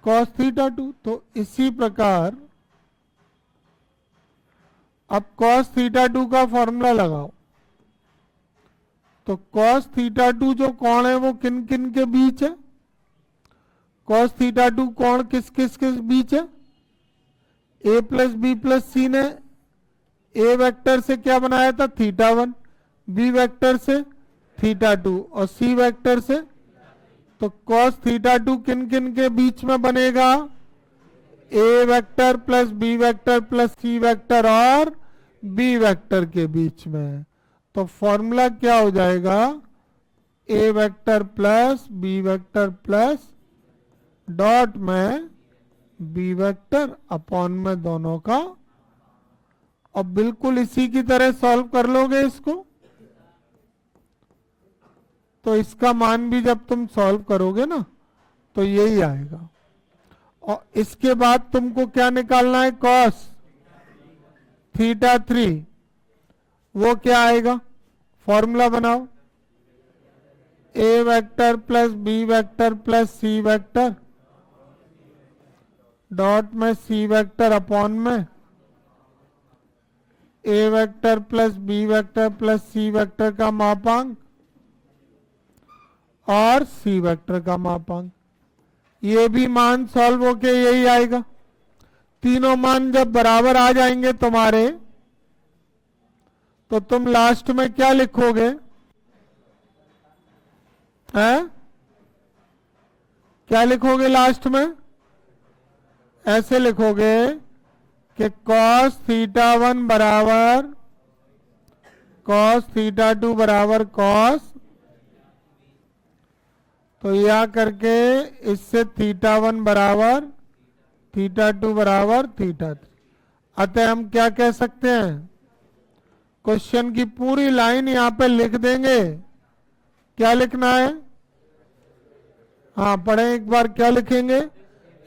cos θ2। तो इसी प्रकार अब cos θ2 का फॉर्मूला लगाओ, तो cos θ2 जो कोण है वो किन किन के बीच है? cos θ2 कोण किस किस के बीच है? ए प्लस बी प्लस सी ने ए वेक्टर से क्या बनाया था, थीटा वन, बी वेक्टर से थीटा टू और सी वेक्टर से, तो कॉस थीटा टू किन किन के बीच में बनेगा, A vector plus B vector plus C vector और बी वेक्टर के बीच में। तो फॉर्मूला क्या हो जाएगा, A vector plus B vector plus dot में बी वेक्टर अपॉन में दोनों का। और बिल्कुल इसी की तरह सॉल्व कर लोगे इसको, तो इसका मान भी जब तुम सॉल्व करोगे ना तो यही आएगा। और इसके बाद तुमको क्या निकालना है, कॉस थीटा थ्री, वो क्या आएगा, फॉर्मूला बनाओ, A vector plus B vector plus C vector dot में सी वेक्टर अपॉन में A vector plus B vector plus C vector का मापांक और सी वेक्टर का मापांक। ये भी मान सॉल्व होके यही आएगा। तीनों मान जब बराबर आ जाएंगे तुम्हारे, तो तुम लास्ट में क्या लिखोगे, हैं? क्या लिखोगे लास्ट में, ऐसे लिखोगे कि कॉस थीटा वन बराबर कॉस थीटा टू बराबर कॉस, तो यह करके इससे थीटा वन बराबर थीटा टू बराबर थीटा थ्री। अतः हम क्या कह सकते हैं, क्वेश्चन की पूरी लाइन यहां पे लिख देंगे। क्या लिखना है, हाँ पढ़े एक बार, क्या लिखेंगे,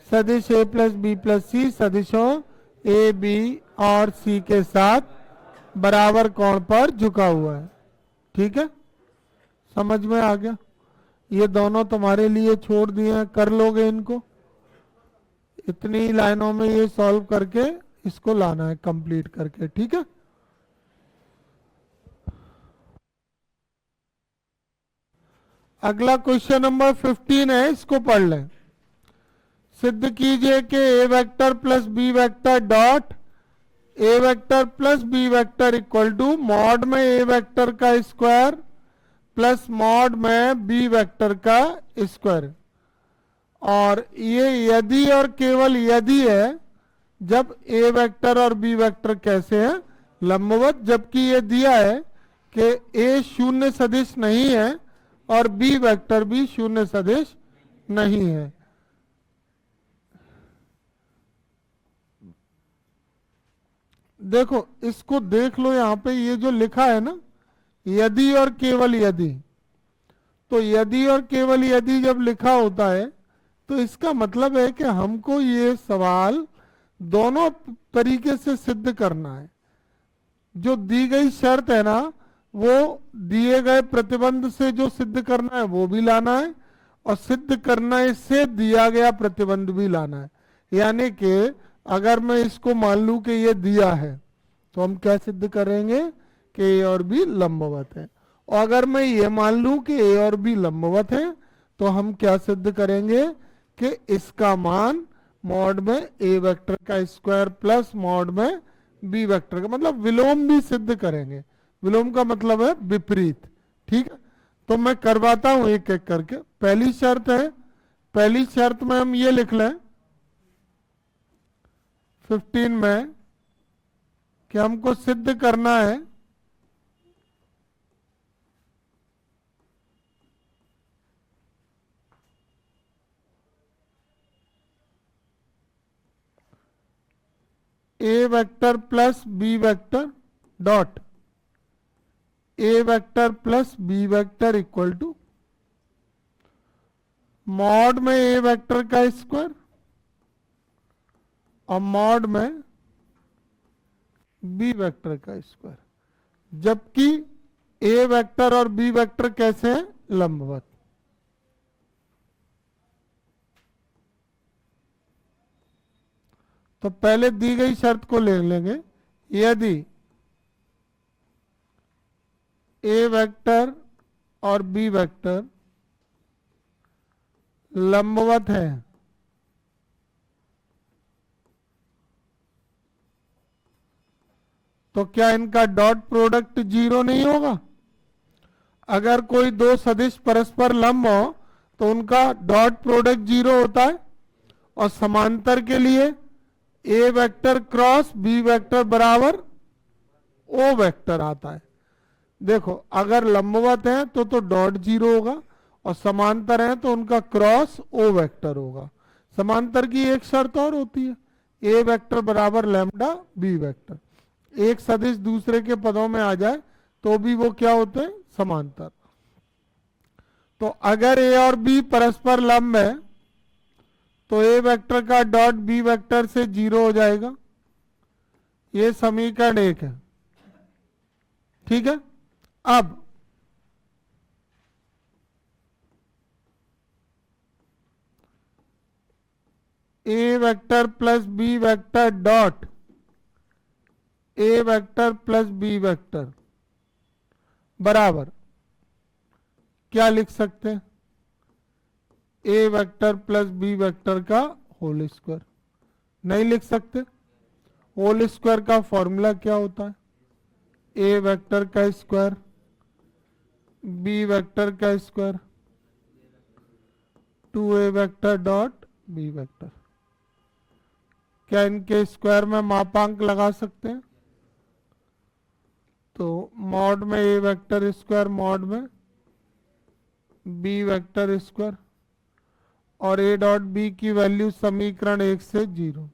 सदिश A plus B plus C सदिशों ए बी और सी के साथ बराबर कोण पर झुका हुआ है। ठीक है, समझ में आ गया। ये दोनों तुम्हारे लिए छोड़ दिए हैं, कर लोगे इनको, इतनी लाइनों में ये सॉल्व करके इसको लाना है कंप्लीट करके। ठीक है, अगला क्वेश्चन नंबर 15 है, इसको पढ़ लें। सिद्ध कीजिए कि A vector plus B vector dot A vector plus B vector equal to mod में ए वेक्टर का स्क्वायर प्लस मॉड में बी वेक्टर का स्क्वायर। और ये यदि और केवल यदि है जब ए वेक्टर और बी वेक्टर कैसे हैं, लंबवत, जबकि ये दिया है कि ए शून्य सदिश नहीं है और बी वेक्टर भी शून्य सदिश नहीं है। देखो इसको देख लो, यहां पे ये जो लिखा है ना, यदि और केवल यदि, तो यदि और केवल यदि जब लिखा होता है तो इसका मतलब है कि हमको ये सवाल दोनों तरीके से सिद्ध करना है। जो दी गई शर्त है ना, वो दिए गए प्रतिबंध से जो सिद्ध करना है वो भी लाना है, और सिद्ध करना से दिया गया प्रतिबंध भी लाना है। यानी कि अगर मैं इसको मान लूं कि ये दिया है तो हम क्या सिद्ध करेंगे कि ए और बी लंबवत है, और अगर मैं ये मान लूं कि ए और बी लंबवत है तो हम क्या सिद्ध करेंगे कि इसका मान मॉड में ए वेक्टर का स्क्वायर प्लस मॉड में बी वेक्टर का, मतलब विलोम भी सिद्ध करेंगे। विलोम का मतलब है विपरीत। ठीक है, तो मैं करवाता हूं एक एक करके। पहली शर्त है, पहली शर्त में हम ये लिख लें 15 में कि हमको सिद्ध करना है A vector plus B vector dot A vector plus B vector equal to mod में ए वेक्टर का स्क्वायर और मॉड में बी वेक्टर का स्क्वायर, जबकि ए वेक्टर और बी वेक्टर कैसे हैं, लंबवत। तो पहले दी गई शर्त को ले लेंगे, यदि ए वेक्टर और बी वेक्टर लंबवत है तो क्या इनका डॉट प्रोडक्ट जीरो नहीं होगा? अगर कोई दो सदिश परस्पर लंब हो तो उनका डॉट प्रोडक्ट जीरो होता है, और समांतर के लिए ए वेक्टर क्रॉस बी वेक्टर बराबर ओ वेक्टर आता है। देखो अगर लंबवत है तो डॉट जीरो होगा, और समांतर है तो उनका क्रॉस ओ वेक्टर होगा। समांतर की एक शर्त और होती है, ए वेक्टर बराबर लैम्डा बी वेक्टर। एक सदिश दूसरे के पदों में आ जाए तो भी वो क्या होते हैं? समांतर। तो अगर ए और बी परस्पर लंब है तो ए वेक्टर का डॉट बी वेक्टर से जीरो हो जाएगा। ये समीकरण 1 है। ठीक है। अब A vector plus B vector dot A vector plus B vector बराबर क्या लिख सकते हैं? A vector plus B vector का होल स्क्वायर। नहीं लिख सकते। होल स्क्वायर का फॉर्मूला क्या होता है? ए वेक्टर का स्क्वायर बी वेक्टर का square 2a vector dot B vector. क्या इनके स्क्वायर में मापांक लगा सकते हैं? तो मॉड में ए वेक्टर स्क्वायर मॉड में बी वेक्टर स्क्वायर, और ए डॉट बी की वैल्यू समीकरण 1 से 0।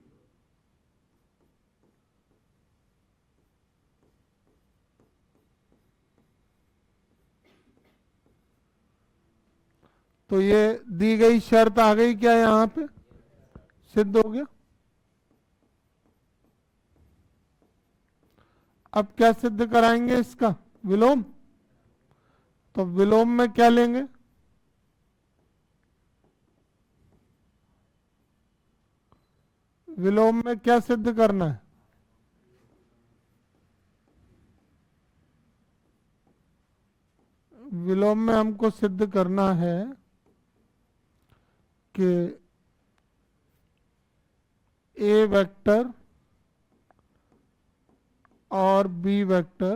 तो ये दी गई शर्त आ गई क्या यहां पे? सिद्ध हो गया। अब क्या सिद्ध कराएंगे इसका? विलोम। तो विलोम में क्या लेंगे? विलोम में क्या सिद्ध करना है? विलोम में हमको सिद्ध करना है कि ए वेक्टर और बी वेक्टर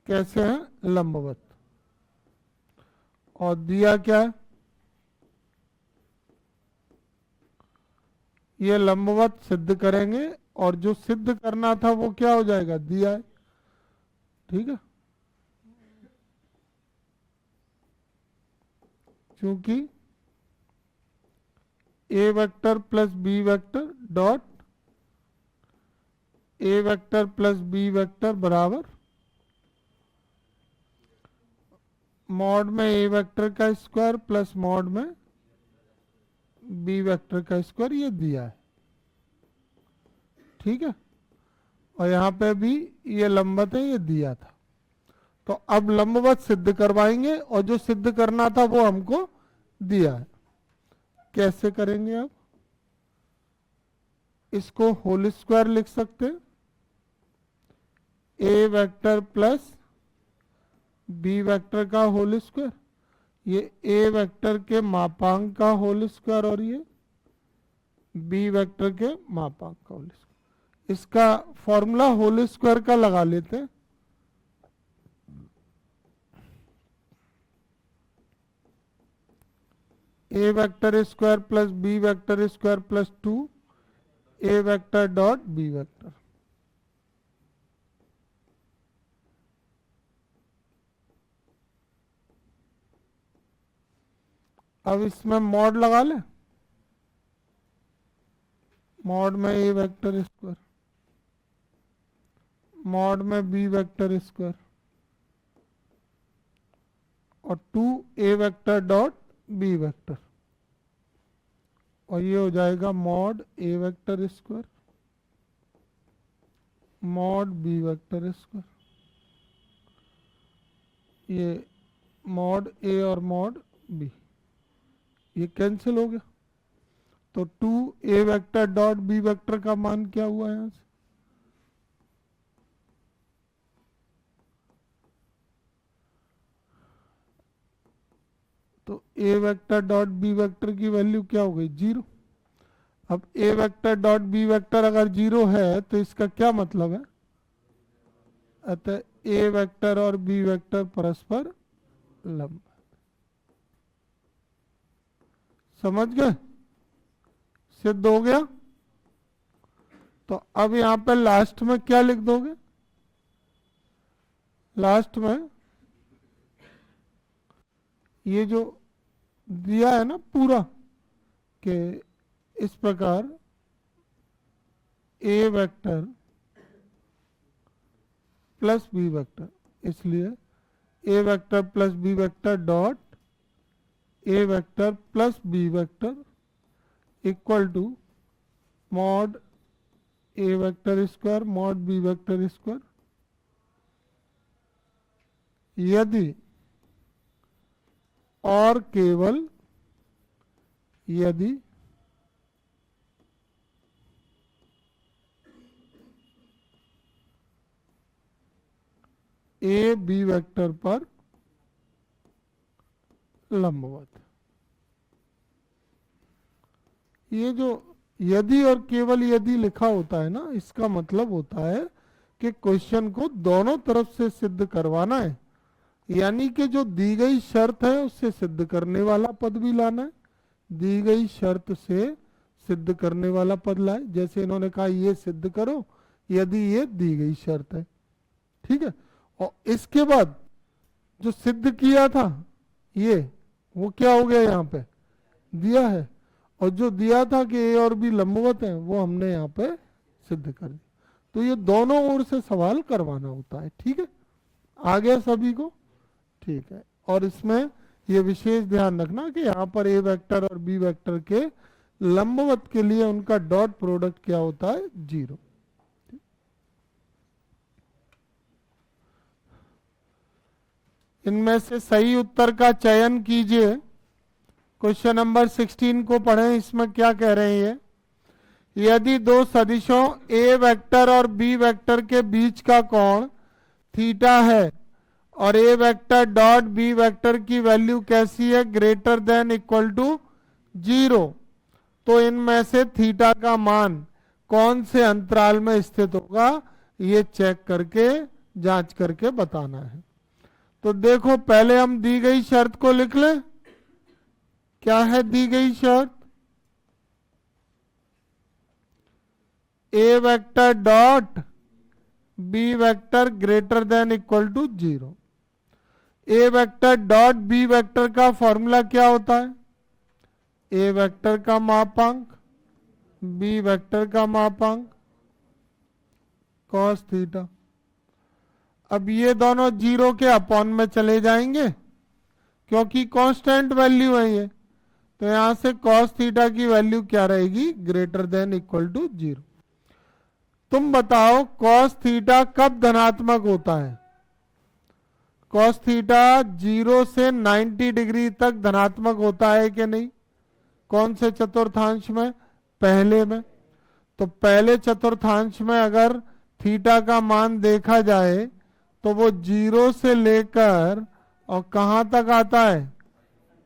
कैसे हैं? लंबवत। और दिया क्या है? ये लंबवत सिद्ध करेंगे, और जो सिद्ध करना था वो क्या हो जाएगा? दिया है। ठीक है। क्योंकि A vector plus B vector dot A vector plus B vector बराबर मॉड में ए वेक्टर का स्क्वायर प्लस मॉड में बी वेक्टर का स्क्वायर, ये दिया है। ठीक है। और यहां पे भी ये लंबवत है, ये दिया था। तो अब लंबवत सिद्ध करवाएंगे, और जो सिद्ध करना था वो हमको दिया है। कैसे करेंगे? अब इसको होल स्क्वायर लिख सकते हैं, A vector plus B vector का होल स्क्वायर, ये ए वेक्टर के मापांक का होल स्क्वायर, और ये बी वेक्टर के मापांक का होल स्क्वायर। इसका फॉर्मूला होल स्क्वायर का लगा लेते हैं। A vector square plus B vector square plus 2 A vector dot B vector. अब इसमें मॉड लगा ले। मॉड में ए वेक्टर स्क्वायर मॉड में बी वेक्टर स्क्वायर और 2 A vector dot B vector, और ये हो जाएगा mod A vector square mod B vector square. ये मॉड ए और मॉड बी ये कैंसिल हो गया। तो 2 A vector dot B vector का मान क्या हुआ यहां से? तो A vector dot B vector की वैल्यू क्या हो गई? 0। अब A vector dot B vector अगर 0 है तो इसका क्या मतलब है? अतः ए वेक्टर और बी वेक्टर परस्पर लंब। समझ गए? सिद्ध हो गया। तो अब यहां पे लास्ट में क्या लिख दोगे? लास्ट में ये जो दिया है ना पूरा कि इस प्रकार A vector plus B vector, इसलिए A vector plus B vector dot A vector plus B vector equal to mod A vector square mod B vector square. यदि और केवल यदि ए बी वेक्टर पर लंबवत। ये जो यदि और केवल यदि लिखा होता है ना, इसका मतलब होता है कि क्वेश्चन को दोनों तरफ से सिद्ध करवाना है, यानी कि जो दी गई शर्त है उससे सिद्ध करने वाला पद भी लाना है, दी गई शर्त से सिद्ध करने वाला पद लाए। जैसे इन्होंने कहा ये सिद्ध करो यदि ये दी गई शर्त है, ठीक है। और इसके बाद जो सिद्ध किया था ये, वो क्या हो गया यहाँ पे दिया है, और जो दिया था कि ए और बी लंबवत है वो हमने यहाँ पे सिद्ध कर दिया। तो ये दोनों ओर से सवाल करवाना होता है, ठीक है। आ गया सभी को? ठीक है। और इसमें ये विशेष ध्यान रखना कि यहाँ पर ए वेक्टर और बी वेक्टर के लंबवत के लिए उनका डॉट प्रोडक्ट क्या होता है? 0। इनमें से सही उत्तर का चयन कीजिए। क्वेश्चन नंबर 16 को पढ़ें, इसमें क्या कह रहे हैं ये? यदि दो सदिशों ए वेक्टर और बी वेक्टर के बीच का कोण थीटा है और ए वेक्टर डॉट बी वेक्टर की वैल्यू कैसी है? ग्रेटर देन इक्वल टू 0, तो इनमें से थीटा का मान कौन से अंतराल में स्थित होगा? ये चेक करके जांच करके बताना है। तो देखो पहले हम दी गई शर्त को लिख लें। क्या है दी गई शर्त? A vector dot B vector greater than equal to 0। A vector dot B vector का फॉर्मूला क्या होता है? ए वेक्टर का मापांक बी वेक्टर का मापांक cos थीटा। अब ये दोनों 0 के अपॉन में चले जाएंगे क्योंकि कांस्टेंट वैल्यू है ये, तो यहां से cos थीटा की वैल्यू क्या रहेगी? Greater than equal to 0। तुम बताओ cos थीटा कब धनात्मक होता है? cos थीटा 0 से 90 डिग्री तक धनात्मक होता है कि नहीं? कौन से चतुर्थांश में? पहले में। तो पहले चतुर्थांश में अगर थीटा का मान देखा जाए तो वो 0 से लेकर और कहां तक आता है?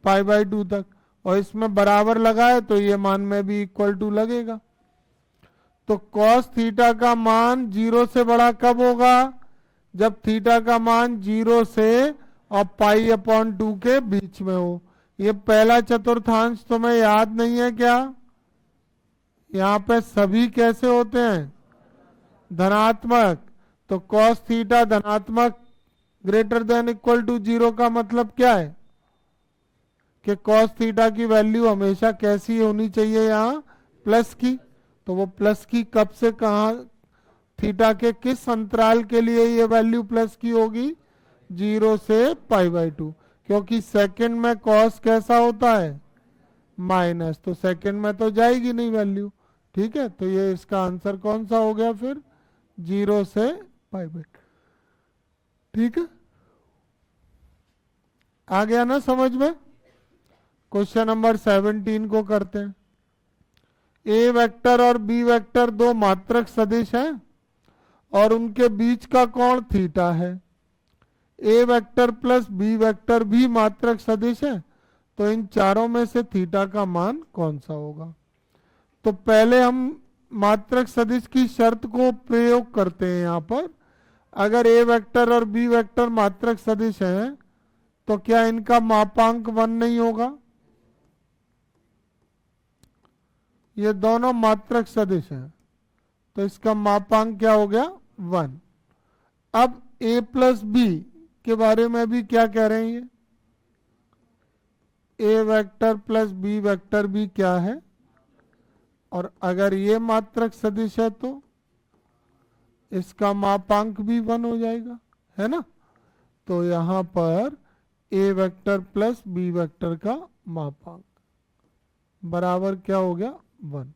π/2 तक। और इसमें बराबर लगाए तो ये मान में भी इक्वल टू लगेगा। तो cos थीटा का मान 0 से बड़ा कब होगा? जब थीटा का मान 0 से और π/2 के बीच में हो। ये पहला चतुर्थांश तुम्हें याद नहीं है क्या? यहाँ पे सभी कैसे होते हैं? धनात्मक। तो cos थीटा धनात्मक ग्रेटर देन इक्वल टू 0 का मतलब क्या है? कि cos थीटा की वैल्यू हमेशा कैसी होनी चाहिए? यहाँ प्लस की। तो वो प्लस की कब से कहां? थीटा के किस अंतराल के लिए ये वैल्यू प्लस की होगी? 0 से π/2, क्योंकि सेकंड में cos कैसा होता है? माइनस, तो सेकंड में तो जाएगी नहीं वैल्यू, ठीक है। तो ये इसका आंसर कौन सा हो गया फिर? 0 से π/2, ठीक है। आ गया ना समझ में? क्वेश्चन नंबर 17 को करते हैं। ए वेक्टर और बी वेक्टर दो मात्रक सदिश हैं और उनके बीच का कोण थीटा है। A vector plus B vector भी मात्रक सदिश है, तो इन चारों में से थीटा का मान कौन सा होगा? तो पहले हम मात्रक सदिश की शर्त को प्रयोग करते हैं यहां पर। अगर ए वेक्टर और बी वेक्टर मात्रक सदिश हैं तो क्या इनका मापांक 1 नहीं होगा? ये दोनों मात्रक सदिश हैं तो इसका मापांक क्या हो गया? 1। अब a प्लस बी के बारे में भी क्या कह रहे हैं? ये a vector plus B vector भी क्या है? और अगर ये मात्रक सदिश है तो इसका मापांक भी 1 हो जाएगा, है ना? तो यहां पर a vector plus B vector का मापांक बराबर क्या हो गया? 1।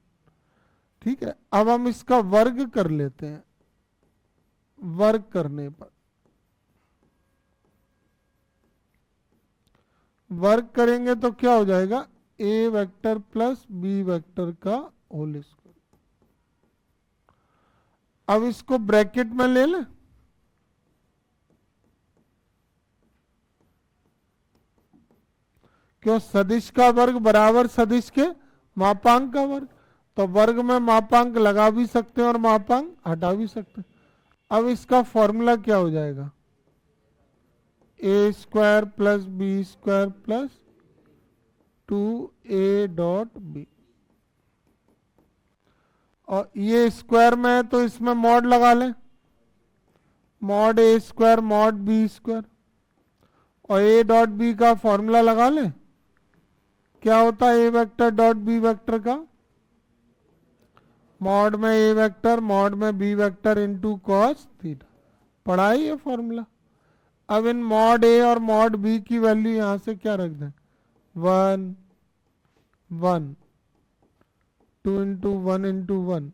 ठीक है, अब हम इसका वर्ग कर लेते हैं। वर्ग करने पर वर्ग करेंगे तो क्या हो जाएगा? A vector plus B vector का होल स्क्वायर। अब इसको ब्रैकेट में ले लें। क्यों? सदिश का वर्ग बराबर सदिश के मापांक का वर्ग। तो वर्ग में मापांक लगा भी सकते हैं और मापांक हटा भी सकते हैं। अब इसका फॉर्मूला क्या हो जाएगा? A square plus B square plus 2a dot B. और ये स्क्वायर में है तो इसमें मॉड लगा लें, mod A square mod B square. और ए डॉट बी का फॉर्मूला लगा लें। क्या होता है A vector dot B vector का? मॉड में ए वेक्टर मॉड में B vector into cos theta. पढ़ा है ये फॉर्मूला। अब इन मॉड ए और मॉड बी की वैल्यू यहां से क्या रख दें? 1 1 2 इंटू 1 इंटू 1।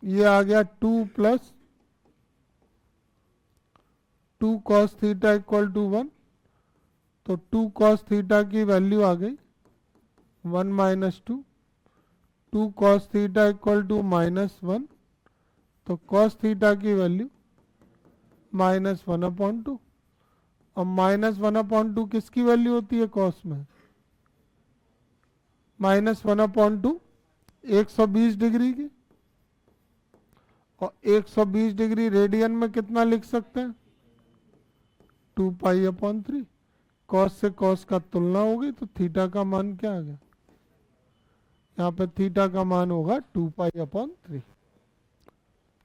ये आ गया 2 plus 2 cos theta equal to 1। तो 2 कॉस थीटा की वैल्यू आ गई 1 minus 2। 2 cos theta equal to minus 1। तो कॉस थीटा की वैल्यू माइनस 1/2। और माइनस 1/2 किसकी वैल्यू होती है कॉस में? माइनस 1/2 120 डिग्री की। और 120 डिग्री रेडियन में कितना लिख सकते हैं? 2π/3। कॉस से कॉस का तुलना होगी तो थीटा का मान क्या आ गया? यहाँ पे थीटा का मान होगा 2π/3।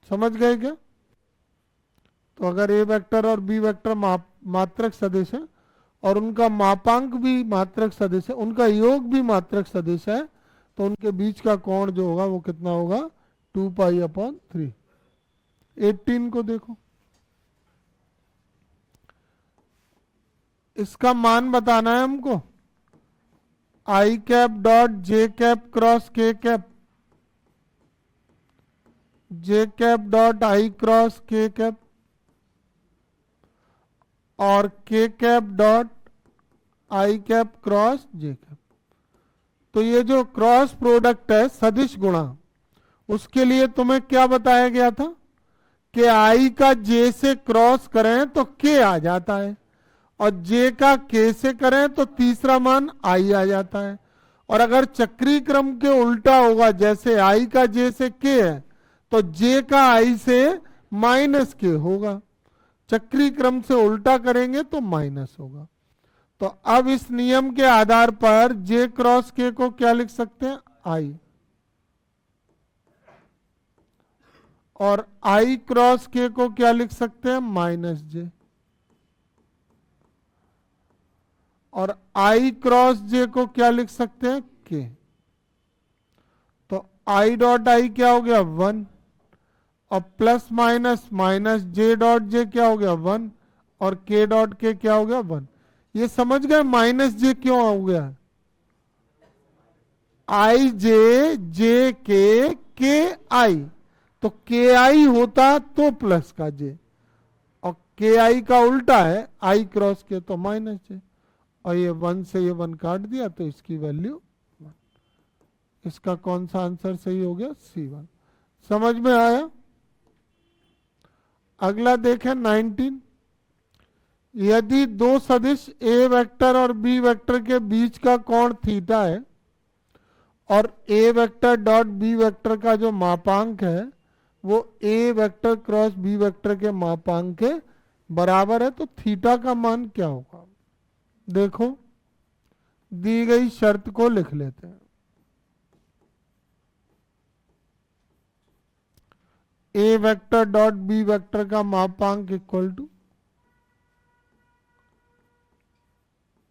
समझ गए क्या? तो अगर ए वेक्टर और बी वेक्टर मात्रक सदिश है और उनका मापांक भी मात्रक सदिश है, उनका योग भी मात्रक सदिश है, तो उनके बीच का कोण जो होगा वो कितना होगा? 2π/3। 18 को देखो, इसका मान बताना है हमको। I cap dot J cap cross K cap, J cap dot I cross K cap और K cap dot I cap cross J cap. तो ये जो क्रॉस प्रोडक्ट है सदिश गुणा, उसके लिए तुम्हें क्या बताया गया था कि आई का जे से क्रॉस करें तो के आ जाता है और जे का के से करें तो तीसरा मान आई आ जाता है। और अगर चक्री क्रम के उल्टा होगा, जैसे आई का जे से के है तो जे का आई से माइनस के होगा। चक्री क्रम से उल्टा करेंगे तो माइनस होगा। तो अब इस नियम के आधार पर जे क्रॉस के को क्या लिख सकते हैं? आई। और आई क्रॉस के को क्या लिख सकते हैं? माइनस जे। और आई क्रॉस जे को क्या लिख सकते हैं? के। तो आई डॉट आई क्या हो गया? 1। और plus minus minus J dot J क्या हो गया? 1। और के डॉट के क्या हो गया? 1। ये समझ गए माइनस जे क्यों हो गया? आई जे जे के आई। तो के आई होता तो प्लस का जे, और के आई का उल्टा है आई क्रॉस के तो माइनस जे। और ये 1 से ये 1 काट दिया तो इसकी वैल्यू 1। इसका कौन सा आंसर सही हो गया? C1। समझ में आया? अगला देखें 19। यदि दो सदिश ए वेक्टर और बी वेक्टर के बीच का कोण थीटा है और ए वेक्टर डॉट बी वेक्टर का जो मापांक है वो ए वेक्टर क्रॉस बी वेक्टर के मापांक के बराबर है, तो थीटा का मान क्या होगा? देखो, दी गई शर्त को लिख लेते हैं। A vector dot B vector का मापांक equal to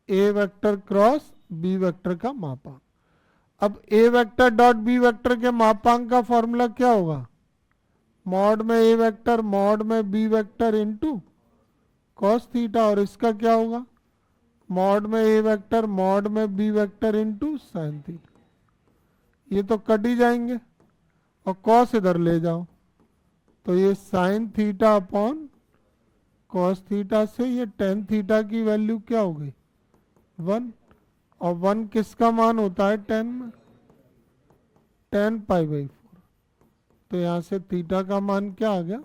A vector cross B vector का मापांक। अब A vector dot B vector के मापांक का फॉर्मूला क्या होगा? मॉड में ए वेक्टर मॉड में B vector into cos theta, और इसका क्या होगा? मॉड में ए वेक्टर मॉड में B vector into sine theta. ये तो कट ही जाएंगे और कॉस इधर ले जाओ, तो ये sine theta upon cos theta से ये टेन थीटा की वैल्यू क्या हो गई? 1। और 1 किसका मान होता है 10 में? 10 पाई/4। तो यहां से थीटा का मान क्या आ गया?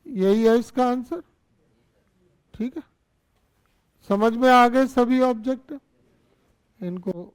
यही है इसका आंसर। ठीक है, समझ में आ गए सभी ऑब्जेक्ट? इनको